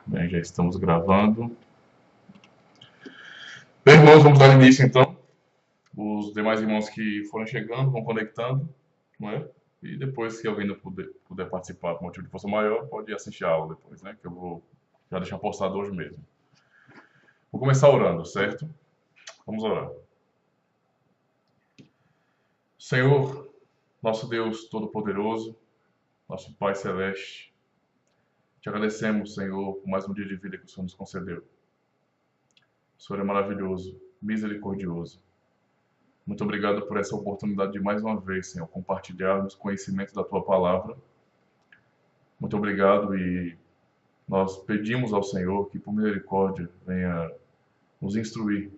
Bem, já estamos gravando. Bem, irmãos, vamos dar início então. Os demais irmãos que forem chegando vão conectando, não é? E depois, se alguém não puder participar por motivo de força maior, pode assistir a aula depois, né? Que eu vou já deixar postado hoje mesmo. Vou começar orando, certo? Vamos orar. Senhor, nosso Deus Todo-Poderoso, nosso Pai Celeste, te agradecemos, Senhor, por mais um dia de vida que o Senhor nos concedeu. O Senhor é maravilhoso, misericordioso. Muito obrigado por essa oportunidade de mais uma vez, Senhor, compartilharmos conhecimento da Tua palavra. Muito obrigado e nós pedimos ao Senhor que, por misericórdia, venha nos instruir,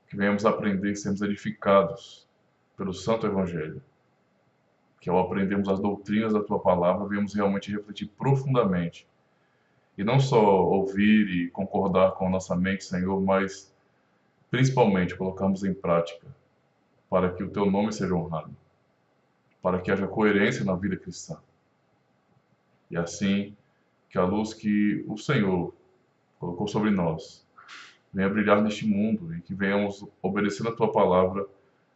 que venhamos aprender e sermos edificados pelo Santo Evangelho. Que ao aprendermos as doutrinas da Tua palavra, venhamos realmente refletir profundamente. E não só ouvir e concordar com a nossa mente, Senhor, mas principalmente colocarmos em prática para que o Teu nome seja honrado, para que haja coerência na vida cristã. E assim, que a luz que o Senhor colocou sobre nós venha brilhar neste mundo e que venhamos, obedecendo a Tua palavra,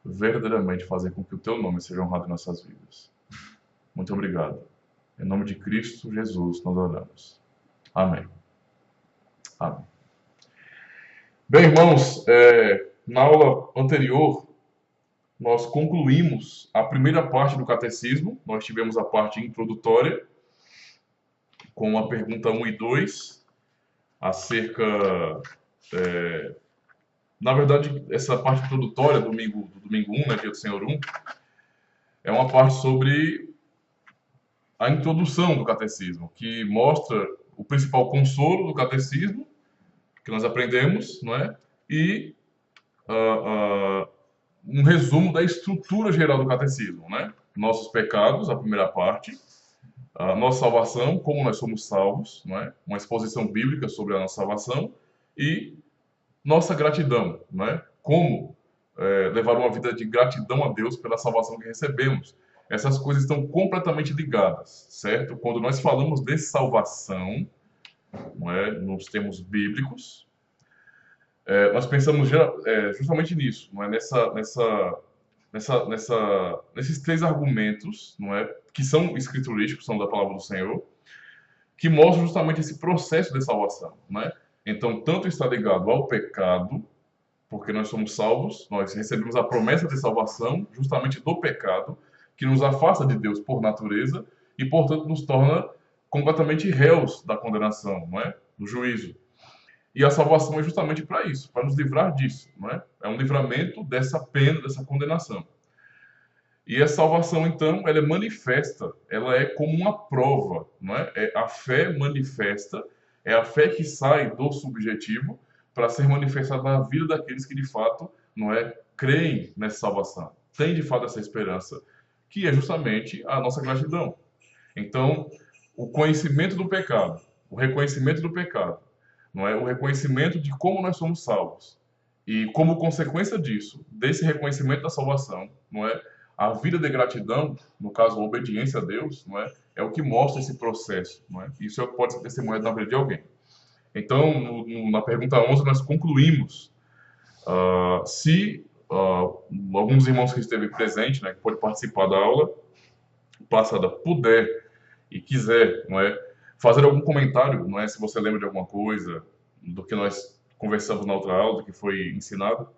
verdadeiramente fazer com que o Teu nome seja honrado em nossas vidas. Muito obrigado. Em nome de Cristo Jesus nós oramos. Amém. Amém. Bem, irmãos, na aula anterior, nós concluímos a primeira parte do catecismo. Nós tivemos a parte introdutória, com a pergunta 1 e 2, acerca... na verdade, essa parte introdutória, do domingo 1, né, dia do Senhor 1, é uma parte sobre a introdução do catecismo, que mostra o principal consolo do catecismo, que nós aprendemos, não é? E um resumo da estrutura geral do catecismo, né? Nossos pecados, a primeira parte, a nossa salvação, como nós somos salvos, não é? Uma exposição bíblica sobre a nossa salvação e nossa gratidão, não é? Como levar uma vida de gratidão a Deus pela salvação que recebemos. Essas coisas estão completamente ligadas, certo? Quando nós falamos de salvação, não é? Nos termos bíblicos, nós pensamos justamente nisso, não é? Nesses três argumentos, não é? Que são escriturísticos, são da palavra do Senhor, que mostram justamente esse processo de salvação, não é? Então, tanto está ligado ao pecado, porque nós somos salvos, nós recebemos a promessa de salvação justamente do pecado, que nos afasta de Deus por natureza e, portanto, nos torna completamente réus da condenação, não é? Do juízo. E a salvação é justamente para isso, para nos livrar disso, não é? É um livramento dessa pena, dessa condenação. E a salvação, então, ela é manifesta, ela é como uma prova, não é? É a fé manifesta, é a fé que sai do subjetivo para ser manifestada na vida daqueles que, de fato, não é, creem nessa salvação, têm, de fato, essa esperança, que é justamente a nossa gratidão. Então, o conhecimento do pecado, o reconhecimento do pecado, não é? O reconhecimento de como nós somos salvos e como consequência disso, desse reconhecimento da salvação, não é? A vida de gratidão, no caso a obediência a Deus, não é? É o que mostra esse processo, não é? Isso pode ser testemunhado na vida de alguém. Então, na pergunta 11 nós concluímos se alguns irmãos que esteve presente, né, que pode participar da aula passada, puder e quiser, não é, fazer algum comentário, não é, se você lembra de alguma coisa do que nós conversamos na outra aula, do que foi ensinado,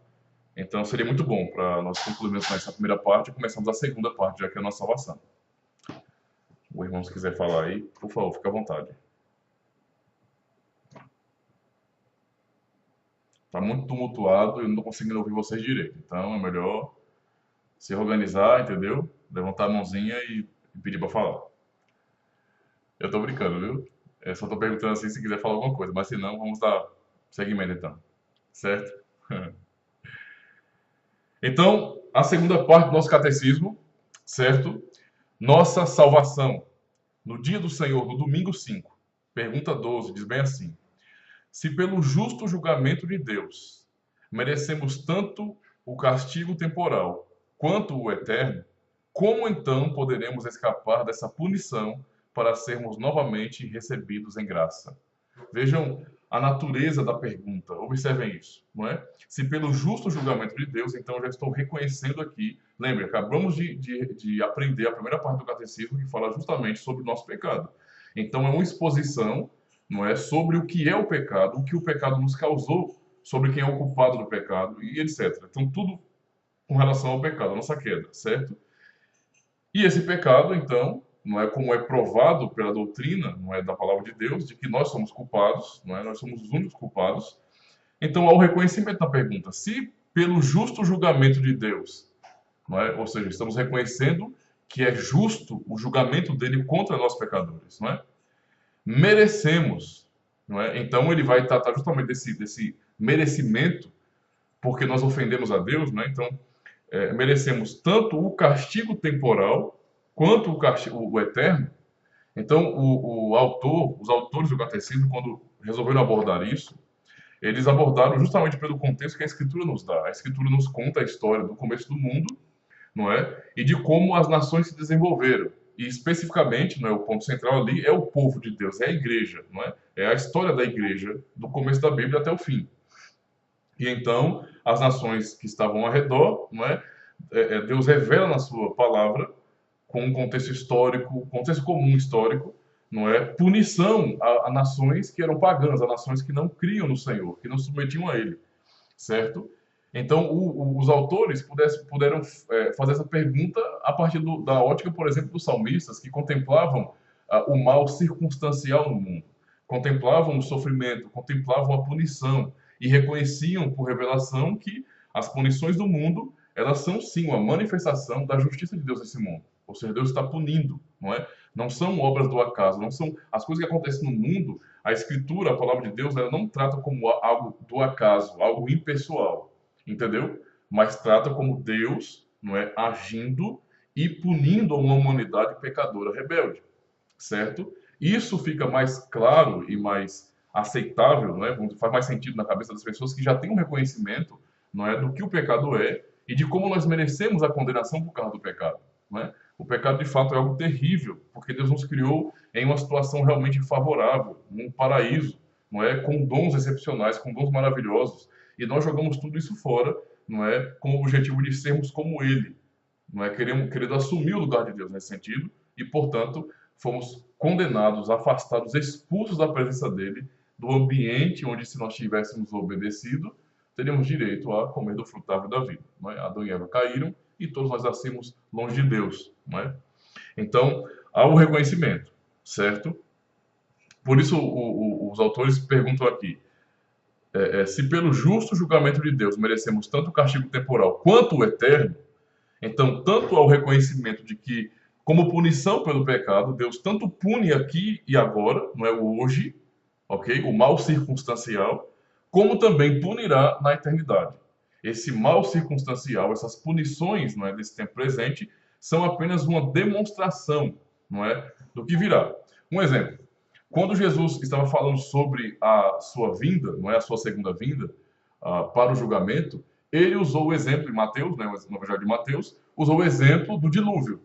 então seria muito bom para nós concluirmos essa primeira parte e começarmos a segunda parte, já que é a nossa salvação. O irmão, se quiser falar aí, por favor, fique à vontade. Está muito tumultuado e eu não estou conseguindo ouvir vocês direito, então é melhor se organizar, entendeu? Levantar a mãozinha e pedir para falar. Eu tô brincando, viu? Eu só tô perguntando assim se quiser falar alguma coisa, mas se não, vamos dar seguimento então. Certo? Então, a segunda parte do nosso catecismo, certo? Nossa salvação. No dia do Senhor, no domingo 5, pergunta 12, diz bem assim: se pelo justo julgamento de Deus merecemos tanto o castigo temporal quanto o eterno, como então poderemos escapar dessa punição para sermos novamente recebidos em graça? Vejam a natureza da pergunta, observem isso, não é? Se pelo justo julgamento de Deus, então eu já estou reconhecendo aqui, lembre, acabamos de aprender a primeira parte do catecismo que fala justamente sobre o nosso pecado. Então é uma exposição, não é, sobre o que é o pecado, o que o pecado nos causou, sobre quem é o culpado do pecado e etc. Então tudo com relação ao pecado, a nossa queda, certo? E esse pecado, então, não é como é provado pela doutrina, não é da palavra de Deus, de que nós somos culpados, não é? Nós somos os únicos culpados. Então, há o reconhecimento da pergunta: se pelo justo julgamento de Deus, não é? Ou seja, estamos reconhecendo que é justo o julgamento dele contra nós pecadores, não é? Merecemos, não é? Então, ele vai tratar justamente desse merecimento, porque nós ofendemos a Deus, não é? Então, merecemos tanto o castigo temporal quanto o castigo o eterno. Então, os autores do catecismo, quando resolveram abordar isso, eles abordaram justamente pelo contexto que a Escritura nos dá. A Escritura nos conta a história do começo do mundo, não é? E de como as nações se desenvolveram. E especificamente, não é, o ponto central ali é o povo de Deus, é a igreja, não é? É a história da igreja do começo da Bíblia até o fim. E então, as nações que estavam ao redor, não é? Deus revela na sua palavra, com um contexto histórico, contexto comum histórico, não é? Punição a nações que eram pagãs, a nações que não criam no Senhor, que não submetiam a Ele, certo? Então, os autores puderam fazer essa pergunta a partir da ótica, por exemplo, dos salmistas, que contemplavam o mal circunstancial no mundo, contemplavam o sofrimento, contemplavam a punição e reconheciam por revelação que as punições do mundo, elas são sim uma manifestação da justiça de Deus nesse mundo. Ou seja, Deus está punindo, não é? Não são obras do acaso, não são as coisas que acontecem no mundo. A Escritura, a palavra de Deus, ela não trata como algo do acaso, algo impessoal, entendeu? Mas trata como Deus, não é, agindo e punindo uma humanidade pecadora rebelde, certo? Isso fica mais claro e mais aceitável, não é? Faz mais sentido na cabeça das pessoas que já têm um reconhecimento, não é, do que o pecado é e de como nós merecemos a condenação por causa do pecado, não é? O pecado de fato é algo terrível, porque Deus nos criou em uma situação realmente favorável, num paraíso, não é, com dons excepcionais, com dons maravilhosos, e nós jogamos tudo isso fora, não é, com o objetivo de sermos como Ele, não é, querendo assumir o lugar de Deus nesse sentido, e portanto fomos condenados, afastados, expulsos da presença dele, do ambiente onde, se nós tivéssemos obedecido, teríamos direito a comer do fruto da árvore da vida. Não é? Adão e Eva caíram e todos nós nascemos longe de Deus. Não é? Então, há o reconhecimento, certo? Por isso, os autores perguntam aqui, se pelo justo julgamento de Deus merecemos tanto o castigo temporal quanto o eterno, então, tanto ao reconhecimento de que, como punição pelo pecado, Deus tanto pune aqui e agora, não é o hoje, ok? O mal circunstancial, como também punirá na eternidade. Esse mal circunstancial, essas punições, não é, desse tempo presente, são apenas uma demonstração, não é, do que virá. Um exemplo: quando Jesus estava falando sobre a sua vinda, não é, a sua segunda vinda, para o julgamento, ele usou o exemplo em Mateus, né, no Evangelho de Mateus, usou o exemplo do dilúvio.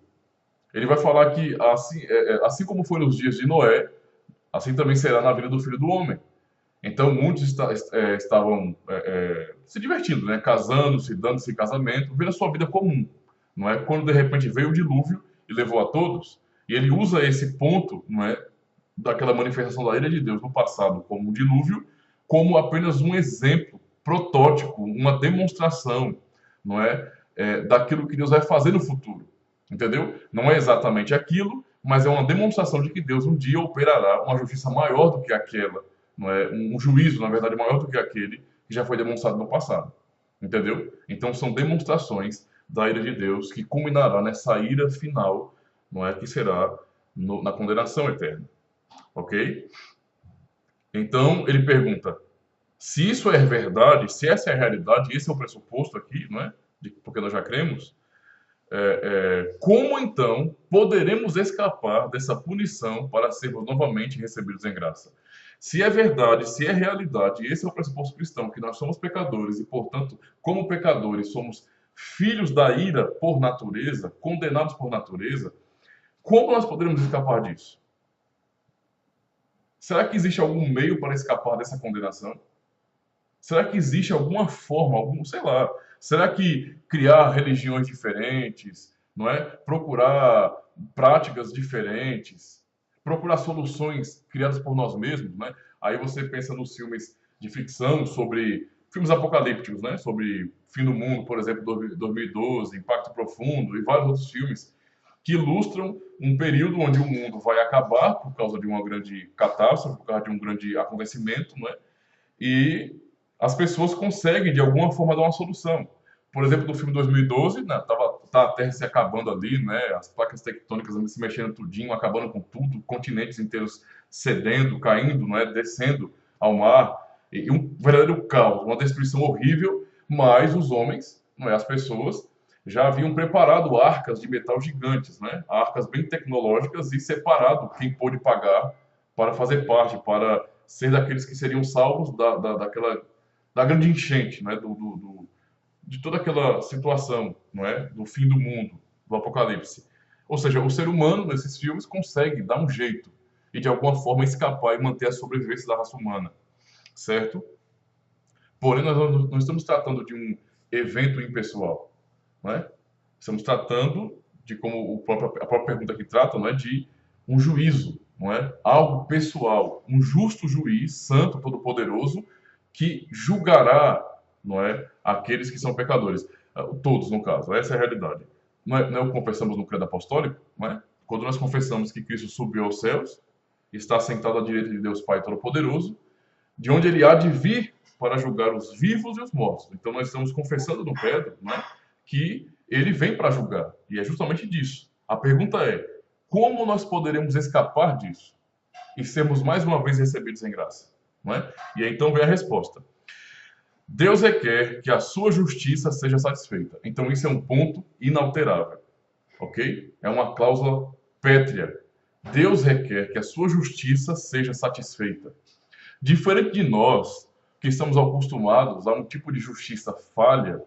Ele vai falar que assim como foi nos dias de Noé, assim também será na vida do Filho do Homem. Então, muitos estavam se divertindo, né? Casando-se, dando-se casamento, vivendo a sua vida comum. Não é? Quando, de repente, veio o dilúvio e levou a todos, e ele usa esse ponto, não é, daquela manifestação da ira de Deus no passado como um dilúvio, como apenas um exemplo, protótipo, uma demonstração, não é, daquilo que Deus vai fazer no futuro. Entendeu? Não é exatamente aquilo, mas é uma demonstração de que Deus um dia operará uma justiça maior do que aquela, não é? Um juízo, na verdade, maior do que aquele que já foi demonstrado no passado. Entendeu? Então são demonstrações da ira de Deus que culminará nessa ira final, não é, que será na condenação eterna. Ok? Então ele pergunta: se isso é verdade, se essa é a realidade, esse é o pressuposto aqui, não é? Porque nós já cremos, como então poderemos escapar dessa punição para sermos novamente recebidos em graça? Se é verdade, se é realidade, esse é o pressuposto cristão, que nós somos pecadores e, portanto, como pecadores, somos filhos da ira por natureza, condenados por natureza, como nós poderemos escapar disso? Será que existe algum meio para escapar dessa condenação? Será que existe alguma forma, sei lá, será que criar religiões diferentes, não é? Procurar práticas diferentes, procurar soluções criadas por nós mesmos, né? Aí você pensa nos filmes de ficção sobre filmes apocalípticos, né? Sobre fim do mundo, por exemplo, 2012, Impacto Profundo e vários outros filmes que ilustram um período onde o mundo vai acabar por causa de uma grande catástrofe, por causa de um grande acontecimento, não é? E as pessoas conseguem, de alguma forma, dar uma solução. Por exemplo, no filme 2012, né, tá a Terra se acabando ali, né, as placas tectônicas se mexendo tudinho, acabando com tudo, continentes inteiros cedendo, caindo, né, descendo ao mar, e um verdadeiro caos, uma destruição horrível, mas os homens, não é, as pessoas, já haviam preparado arcas de metal gigantes, né, arcas bem tecnológicas e separado quem pôde pagar para fazer parte, para ser daqueles que seriam salvos da grande enchente, né? De toda aquela situação, não é? Do fim do mundo, do apocalipse. Ou seja, o ser humano nesses filmes consegue dar um jeito e de alguma forma escapar e manter a sobrevivência da raça humana, certo? Porém, nós não estamos tratando de um evento impessoal, não é? Estamos tratando de, como a própria pergunta aqui trata, não é? De um juízo, não é? Algo pessoal, um justo juiz, santo, todo-poderoso, que julgará, não é? Aqueles que são pecadores. Todos, no caso. Essa é a realidade. Não é o que confessamos no credo apostólico, não é? Quando nós confessamos que Cristo subiu aos céus, está sentado à direita de Deus Pai Todo-Poderoso, de onde ele há de vir para julgar os vivos e os mortos. Então nós estamos confessando no Pedro, né, que ele vem para julgar. E é justamente disso. A pergunta é: como nós poderemos escapar disso e sermos mais uma vez recebidos em graça? Não é? E aí então vem a resposta. Deus requer que a sua justiça seja satisfeita. Então isso é um ponto inalterável, ok? É uma cláusula pétrea. Deus requer que a sua justiça seja satisfeita. Diferente de nós, que estamos acostumados a um tipo de justiça falha,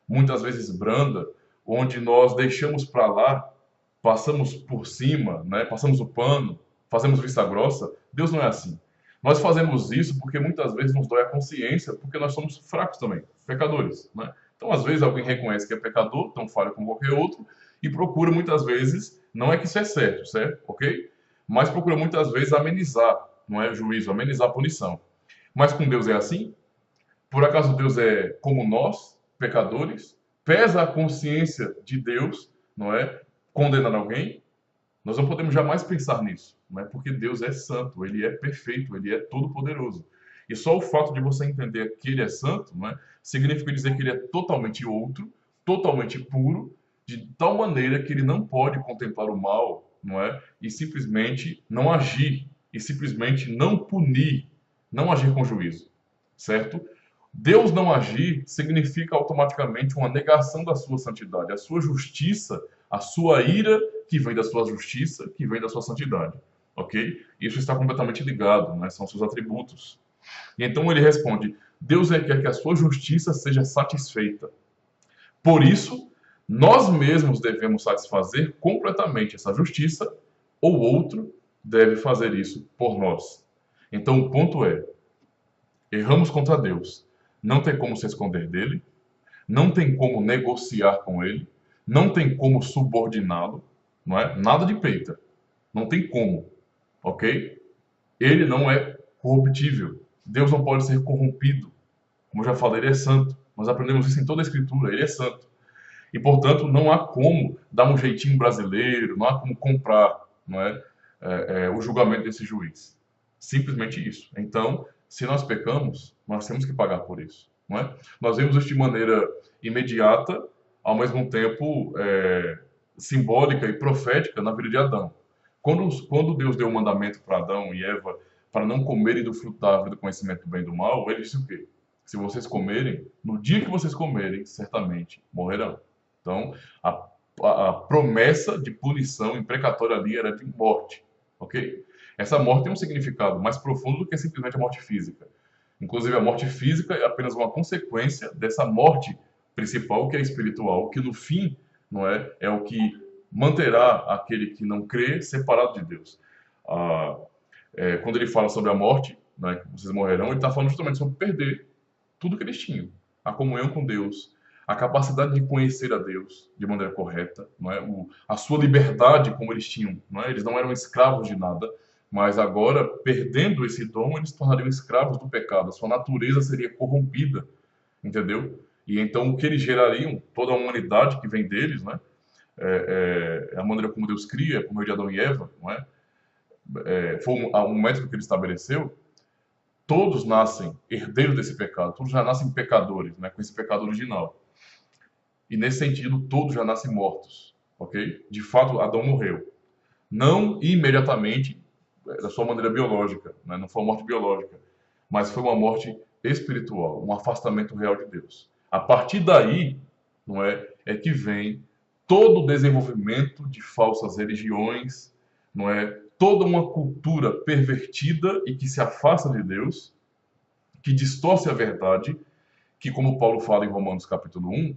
muitas vezes branda, onde nós deixamos para lá, passamos por cima, né? Passamos o pano, fazemos vista grossa, Deus não é assim. Nós fazemos isso porque muitas vezes nos dói a consciência, porque nós somos fracos também, pecadores, né? Então, às vezes, alguém reconhece que é pecador, tão falha como qualquer outro, e procura muitas vezes, não é que isso é certo, certo? Ok? Mas procura muitas vezes amenizar, não é juízo, amenizar a punição. Mas com Deus é assim? Por acaso Deus é como nós, pecadores? Pesa a consciência de Deus, não é? Condenar alguém? Nós não podemos jamais pensar nisso, não é? Porque Deus é santo, ele é perfeito, ele é todo-poderoso. E só o fato de você entender que ele é santo, não é? Significa dizer que ele é totalmente outro, totalmente puro, de tal maneira que ele não pode contemplar o mal, não é? E simplesmente não agir, e simplesmente não punir, não agir com juízo, certo? Deus não agir significa automaticamente uma negação da sua santidade, a sua justiça, a sua ira que vem da sua justiça, que vem da sua santidade, ok? Isso está completamente ligado, né? São seus atributos. E então ele responde: Deus requer que a sua justiça seja satisfeita. Por isso, nós mesmos devemos satisfazer completamente essa justiça, ou outro deve fazer isso por nós. Então o ponto é: erramos contra Deus. Não tem como se esconder dele, não tem como negociar com ele, não tem como subordiná-lo, não é? Nada de peita. Não tem como, ok? Ele não é corruptível. Deus não pode ser corrompido. Como eu já falei, ele é santo. Nós aprendemos isso em toda a Escritura, ele é santo. E, portanto, não há como dar um jeitinho brasileiro, não há como comprar, não é, o julgamento desse juiz. Simplesmente isso. Então, se nós pecamos, nós temos que pagar por isso, não é? Nós vemos isso de maneira imediata, ao mesmo tempo simbólica e profética na vida de Adão. Quando Deus deu o mandamento para Adão e Eva para não comerem do fruto da árvore do conhecimento do bem e do mal, ele disse o quê? Se vocês comerem, no dia que vocês comerem, certamente morrerão. Então, a promessa de punição imprecatória ali era de morte, ok? Essa morte tem um significado mais profundo do que simplesmente a morte física. Inclusive, a morte física é apenas uma consequência dessa morte principal, que é espiritual, que no fim, não é o que manterá aquele que não crê separado de Deus. Quando ele fala sobre a morte, né, que vocês morrerão, ele está falando justamente sobre perder tudo que eles tinham. A comunhão com Deus, a capacidade de conhecer a Deus de maneira correta, não é? A sua liberdade como eles tinham. Não é? Eles não eram escravos de nada, mas agora, perdendo esse dom, eles se tornariam escravos do pecado. A sua natureza seria corrompida, entendeu? E então o que eles gerariam, toda a humanidade que vem deles, né? A maneira como Deus cria, por meio de Adão e Eva, não é? Foi um método que ele estabeleceu. Todos nascem herdeiros desse pecado, todos já nascem pecadores, né? Com esse pecado original. E nesse sentido, todos já nascem mortos, ok? De fato, Adão morreu. Não imediatamente, da sua maneira biológica, né? Não foi uma morte biológica, mas foi uma morte espiritual, um afastamento real de Deus. A partir daí, não é que vem todo o desenvolvimento de falsas religiões, não é? Toda uma cultura pervertida e que se afasta de Deus, que distorce a verdade, que como Paulo fala em Romanos capítulo 1,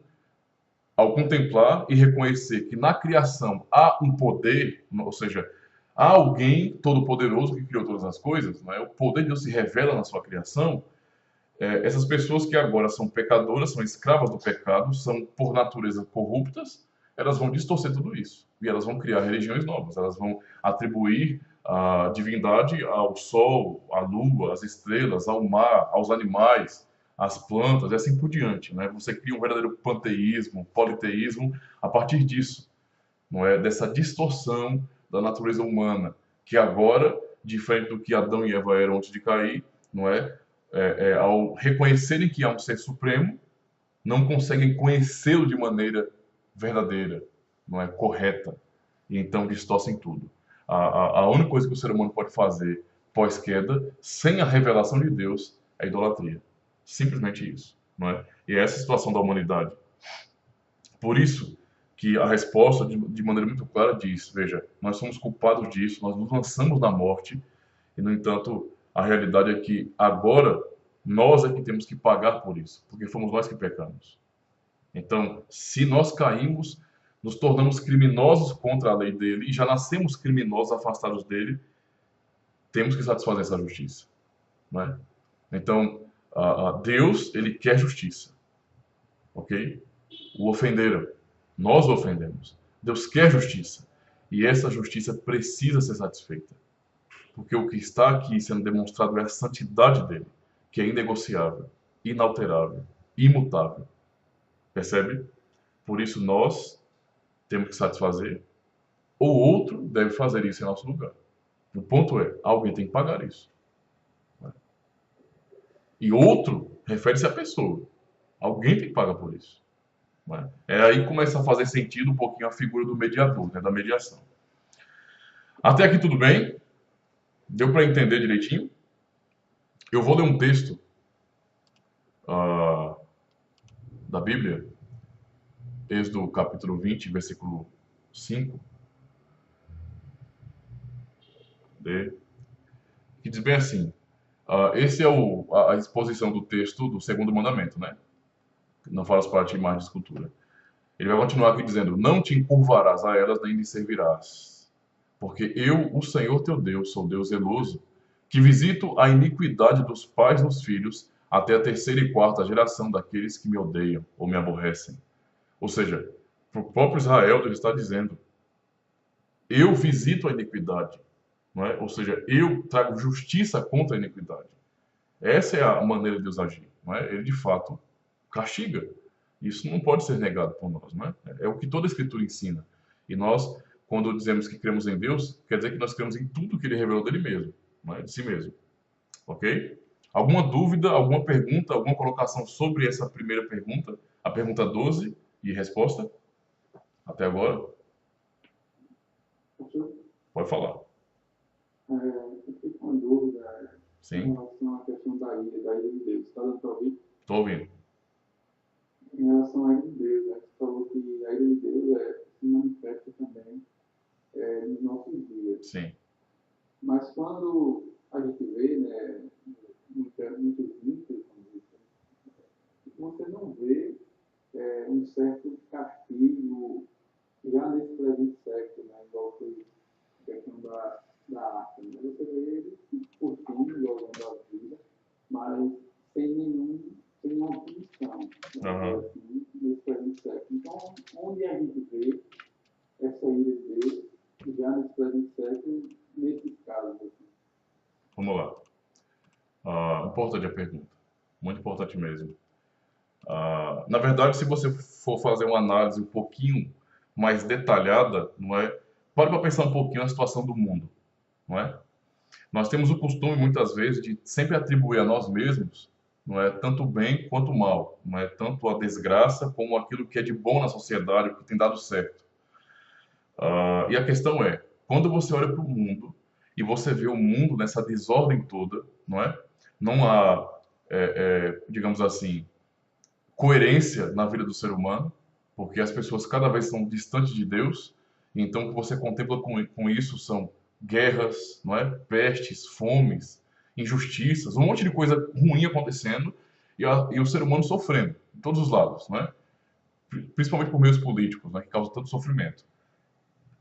ao contemplar e reconhecer que na criação há um poder, ou seja, há alguém todo-poderoso que criou todas as coisas, né? O poder de Deus se revela na sua criação. Essas pessoas que agora são pecadoras, são escravas do pecado, são por natureza corruptas, elas vão distorcer tudo isso. E elas vão criar religiões novas, elas vão atribuir a divindade ao sol, à lua, às estrelas, ao mar, aos animais, às plantas, e assim por diante, né? Você cria um verdadeiro panteísmo, politeísmo a partir disso, não é? Dessa distorção da natureza humana, que agora, diferente do que Adão e Eva eram antes de cair, não é? Ao reconhecerem que há um ser supremo, não conseguem conhecê-lo de maneira verdadeira, não é correta, e então distorcem tudo. A única coisa que o ser humano pode fazer pós-queda, sem a revelação de Deus, é idolatria. Simplesmente isso, não é? E é essa a situação da humanidade. Por isso que a resposta, de maneira muito clara, diz: veja, nós somos culpados disso, nós nos lançamos na morte, e no entanto, a realidade é que agora nós é que temos que pagar por isso, porque fomos nós que pecamos. Então, se nós caímos, nos tornamos criminosos contra a lei dele e já nascemos criminosos afastados dele, temos que satisfazer essa justiça, não é? Então, Deus, ele quer justiça, ok? O ofenderam, nós o ofendemos. Deus quer justiça e essa justiça precisa ser satisfeita, porque o que está aqui sendo demonstrado é a santidade dele, que é inegociável, inalterável, imutável. Percebe? Por isso nós temos que satisfazer, ou outro deve fazer isso em nosso lugar. O ponto é, alguém tem que pagar isso. E outro refere-se à pessoa. Alguém tem que pagar por isso. Aí que começa a fazer sentido um pouquinho a figura do mediador, né, da mediação. Até aqui tudo bem? Deu para entender direitinho? Eu vou ler um texto ah, da Bíblia, Êxodo capítulo 20, versículo 5, que diz bem assim, esse é a exposição do texto do segundo mandamento, né? Não faz parte de mais de escultura. Ele vai continuar aqui dizendo, não te encurvarás a elas nem lhe servirás, porque eu, o Senhor teu Deus, sou Deus zeloso, que visito a iniquidade dos pais nos filhos até a terceira e quarta geração daqueles que me odeiam ou me aborrecem. Ou seja, para o próprio Israel, Deus está dizendo, eu visito a iniquidade, não é? Ou seja, eu trago justiça contra a iniquidade. Essa é a maneira de Deus agir, não é? Ele de fato castiga. Isso não pode ser negado por nós, não é? É o que toda a Escritura ensina. E nós, quando dizemos que cremos em Deus, quer dizer que nós cremos em tudo que Ele revelou dele mesmo, não é? De si mesmo, ok? Alguma dúvida, alguma pergunta, alguma colocação sobre essa primeira pergunta, a pergunta 12 e resposta? Até agora? Pode falar. Eu fiquei com uma dúvida em Sim, relação à questão da ilha de Deus. Está dando para ouvir? estou ouvindo. Em relação à ilha de Deus, né? Você falou que a ilha de Deus se manifesta também nos nossos dias. Sim, Mas quando a gente vê, né, muitos místicos, você não vê um certo castigo já nesse presente século, né, igual foi a questão da arte. Né? Você vê ele Aham. assim, nesse presente século. Então, onde a gente vê essa ira de Deus, já nesse presente século, nesses casos, assim? Vamos lá. Importante a pergunta. Muito importante mesmo. Na verdade, se você for fazer uma análise um pouquinho mais detalhada, não é? Pare para pensar um pouquinho na situação do mundo, não é? Nós temos o costume, muitas vezes, de sempre atribuir a nós mesmos, não é, tanto o bem quanto o mal, não é, tanto a desgraça como aquilo que é de bom na sociedade, o que tem dado certo. E a questão é, quando você olha para o mundo e você vê o mundo nessa desordem toda, não é? Não há, digamos assim, coerência na vida do ser humano, porque as pessoas cada vez são distantes de Deus. Então, o que você contempla com isso são guerras, não é? Pestes, fomes, injustiças, um monte de coisa ruim acontecendo e o ser humano sofrendo, de todos os lados, não é? Principalmente por meios políticos, né, que causam tanto sofrimento.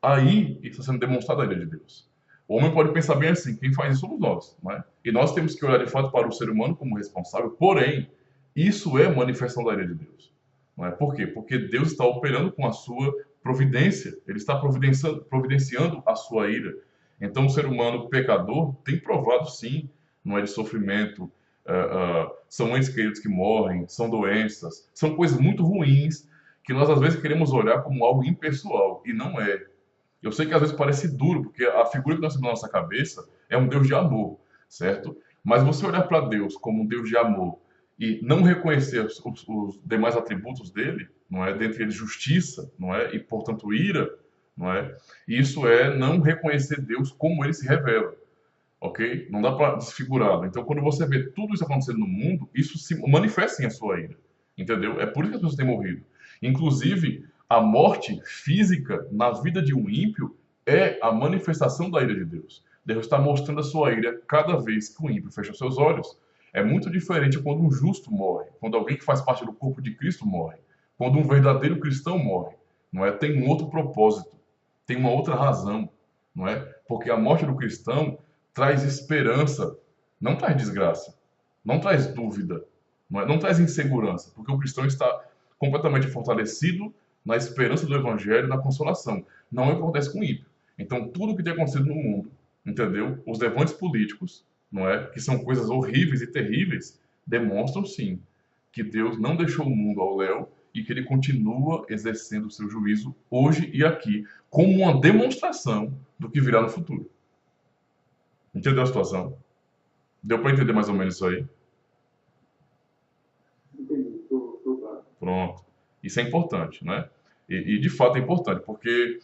Aí está sendo demonstrada a ira de Deus. O homem pode pensar bem assim, quem faz isso somos nós, não é? E nós temos que olhar de fato para o ser humano como responsável, porém, isso é manifestação da ira de Deus. Não é? Por quê? Porque Deus está operando com a sua providência, ele está providenciando a sua ira. Então, o ser humano pecador tem provado sim, não é de sofrimento, são entes queridos que morrem, são doenças, são coisas muito ruins que nós às vezes queremos olhar como algo impessoal, e não é. Eu sei que às vezes parece duro, porque a figura que nós temos na nossa cabeça é um Deus de amor, certo? Mas você olhar para Deus como um Deus de amor e não reconhecer os demais atributos dele, não é? Dentre eles justiça, não é? E portanto ira, não é? Isso é não reconhecer Deus como ele se revela, ok? Não dá para desfigurá-lo. Então, quando você vê tudo isso acontecendo no mundo, isso se manifesta em a sua ira, entendeu? É por isso que as pessoas têm morrido. Inclusive, a morte física na vida de um ímpio é a manifestação da ira de Deus. Deus está mostrando a sua ira cada vez que o ímpio fecha os seus olhos. É muito diferente quando um justo morre, quando alguém que faz parte do corpo de Cristo morre, quando um verdadeiro cristão morre, não é? Tem um outro propósito, tem uma outra razão, não é? Porque a morte do cristão traz esperança, não traz desgraça, não traz dúvida, não é? Não traz insegurança, porque o cristão está completamente fortalecido na esperança do evangelho, na consolação. Não acontece com o ímpio. Então, tudo que tem acontecido no mundo, entendeu? Os levantes políticos, não é? Que são coisas horríveis e terríveis, demonstram sim que Deus não deixou o mundo ao léu e que ele continua exercendo o seu juízo hoje e aqui, como uma demonstração do que virá no futuro. Entendeu a situação? Deu para entender mais ou menos isso aí? Entendi, estou claro. Pronto. Isso é importante, né? E de fato é importante, porque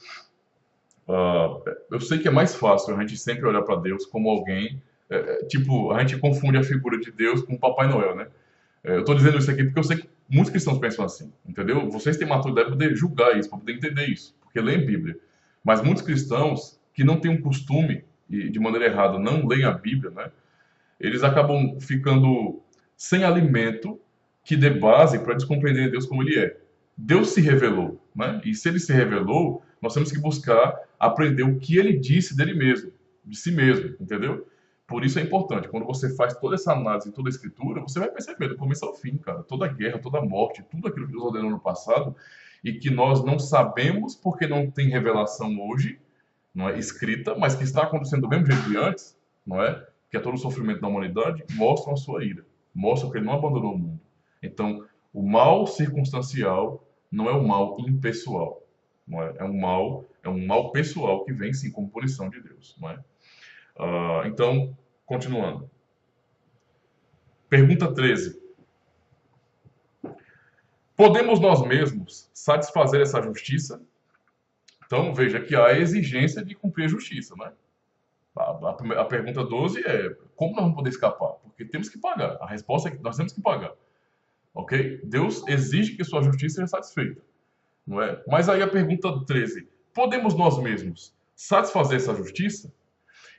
eu sei que é mais fácil a gente sempre olhar para Deus como alguém, tipo, a gente confunde a figura de Deus com o Papai Noel, né? Eu estou dizendo isso aqui porque eu sei que muitos cristãos pensam assim, entendeu? Vocês têm maturidade para poder julgar isso, para poder entender isso, porque leem Bíblia. Mas muitos cristãos que não têm um costume, e de maneira errada não leem a Bíblia, né? Eles acabam ficando sem alimento que dê base para eles compreenderem Deus como ele é. Deus se revelou, né? E se ele se revelou, nós temos que buscar aprender o que ele disse dele mesmo, de si mesmo, entendeu? Por isso é importante, quando você faz toda essa análise em toda a escritura, você vai perceber do começo ao fim, cara, toda a guerra, toda a morte, tudo aquilo que Deus ordenou no passado e que nós não sabemos porque não tem revelação hoje, não é escrita, mas que está acontecendo do mesmo jeito de antes, não é? Que é todo o sofrimento da humanidade, mostram a sua ira, mostram que ele não abandonou o mundo. Então, o mal circunstancial não é o mal impessoal, não é? É um mal pessoal que vem sim como punição de Deus, não é? Então, continuando. Pergunta 13. Podemos nós mesmos satisfazer essa justiça? Então, veja que há a exigência de cumprir a justiça, né? A pergunta 12 é: como nós vamos poder escapar? Porque temos que pagar. A resposta é que nós temos que pagar. Ok? Deus exige que sua justiça seja satisfeita. Não é? Mas aí a pergunta 13: podemos nós mesmos satisfazer essa justiça?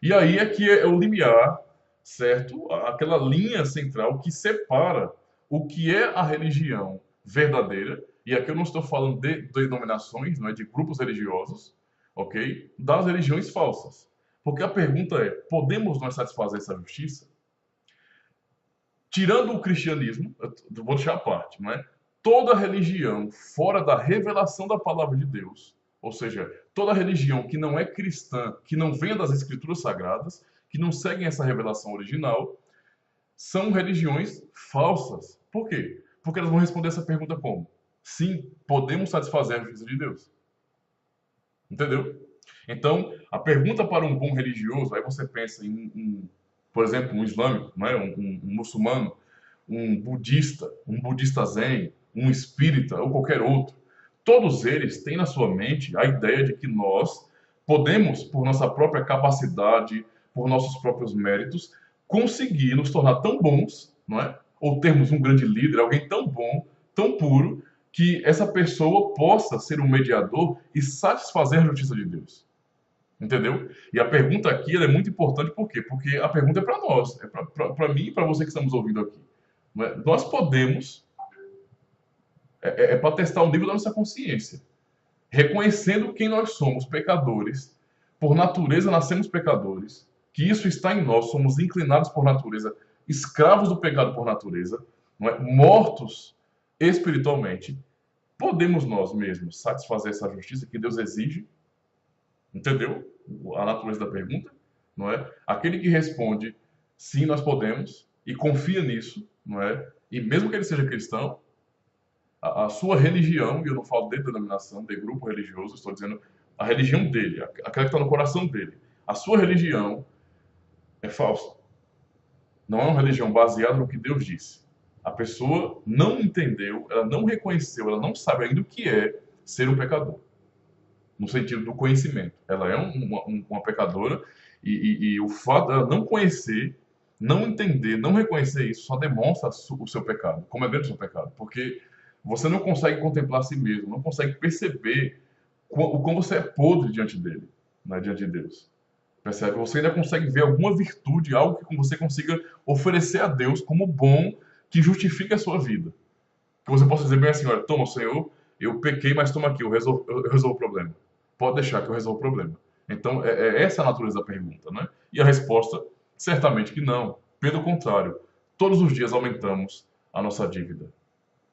E aí é que é o limiar, certo? Aquela linha central que separa o que é a religião verdadeira, e aqui eu não estou falando de denominações, não é, de grupos religiosos, ok? Das religiões falsas. Porque a pergunta é: podemos nós satisfazer essa justiça? Tirando o cristianismo, eu vou deixar a parte, não é? toda religião fora da revelação da palavra de Deus, ou seja, toda religião que não é cristã, que não venha das escrituras sagradas, que não seguem essa revelação original, são religiões falsas. Por quê? Porque elas vão responder essa pergunta como? Sim, podemos satisfazer a justiça de Deus. Entendeu? Então, a pergunta para um bom religioso, aí você pensa por exemplo, um islâmico, né? um muçulmano, um budista zen, um espírita ou qualquer outro. Todos eles têm na sua mente a ideia de que nós podemos, por nossa própria capacidade, por nossos próprios méritos, conseguir nos tornar tão bons, não é? Ou termos um grande líder, alguém tão bom, tão puro, que essa pessoa possa ser um mediador e satisfazer a justiça de Deus. Entendeu? E a pergunta aqui ela é muito importante, por quê? Porque a pergunta é para nós, é para mim e para você que estamos ouvindo aqui. Não é? Nós podemos, para testar o nível da nossa consciência, reconhecendo quem nós somos, pecadores, por natureza nascemos pecadores, que isso está em nós, somos inclinados por natureza, escravos do pecado por natureza, não é? Mortos espiritualmente, podemos nós mesmos satisfazer essa justiça que Deus exige? Entendeu a natureza da pergunta? Não é? Aquele que responde sim, nós podemos, e confia nisso, não é? E mesmo que ele seja cristão, a sua religião, e eu não falo de denominação, de grupo religioso, estou dizendo a religião dele, aquela que está no coração dele. A sua religião é falsa. Não é uma religião baseada no que Deus disse. A pessoa não entendeu, ela não reconheceu, ela não sabe ainda o que é ser um pecador. No sentido do conhecimento. Ela é uma pecadora e o fato dela não conhecer, não entender, não reconhecer isso só demonstra o seu pecado. Como é grande o seu pecado. Porque você não consegue contemplar a si mesmo, não consegue perceber o como você é podre diante dele, né, diante de Deus. Percebe? Você ainda consegue ver alguma virtude, algo que você consiga oferecer a Deus como bom, que justifique a sua vida. Que você possa dizer bem assim, olha, toma, Senhor, eu pequei, mas toma aqui, eu resolvo o problema. Pode deixar que eu resolvo o problema. Então, essa a natureza da pergunta, né? E a resposta, certamente que não. Pelo contrário, todos os dias aumentamos a nossa dívida,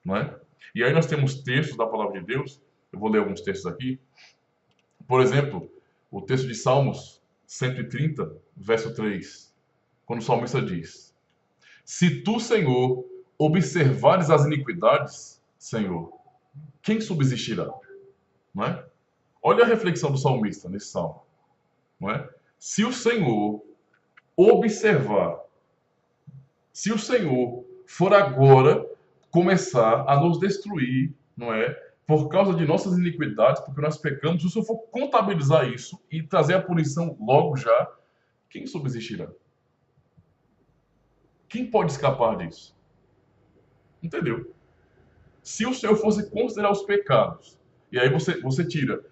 não é? E aí nós temos textos da palavra de Deus, eu vou ler alguns textos aqui. Por exemplo, o texto de Salmos 130, verso 3, quando o salmista diz: Se tu, Senhor, observares as iniquidades, Senhor, quem subsistirá? Não é? Olha a reflexão do salmista nesse salmo. Não é? Se o Senhor observar, se o Senhor for agora começar a nos destruir, não é? Por causa de nossas iniquidades, porque nós pecamos, se o Senhor for contabilizar isso e trazer a punição logo já, quem subsistirá? Quem pode escapar disso? Entendeu? Se o Senhor fosse considerar os pecados, e aí você tira,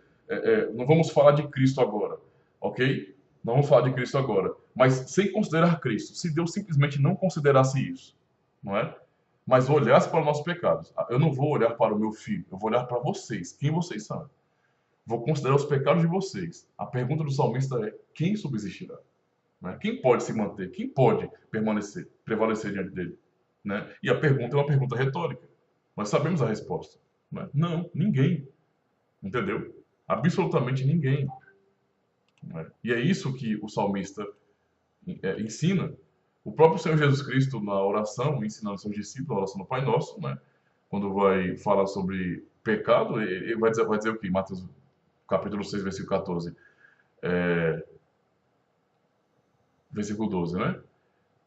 não vamos falar de Cristo agora, ok? Não vamos falar de Cristo agora, mas sem considerar Cristo, se Deus simplesmente não considerasse isso, não é? Mas olhasse para os nossos pecados, eu não vou olhar para o meu filho, eu vou olhar para vocês, quem vocês são. Vou considerar os pecados de vocês. A pergunta do salmista é: quem subsistirá? Né? Quem pode se manter? Quem pode permanecer, prevalecer diante dele? Né? E a pergunta é uma pergunta retórica. Nós sabemos a resposta. Né? Não, ninguém. Entendeu? Absolutamente ninguém. Né? E é isso que o salmista ensina. O próprio Senhor Jesus Cristo, na oração, ensinando seus discípulos, a oração do Pai Nosso, né? Quando vai falar sobre pecado, ele vai dizer o quê? Mateus capítulo 6, versículo 14. Versículo 12, né?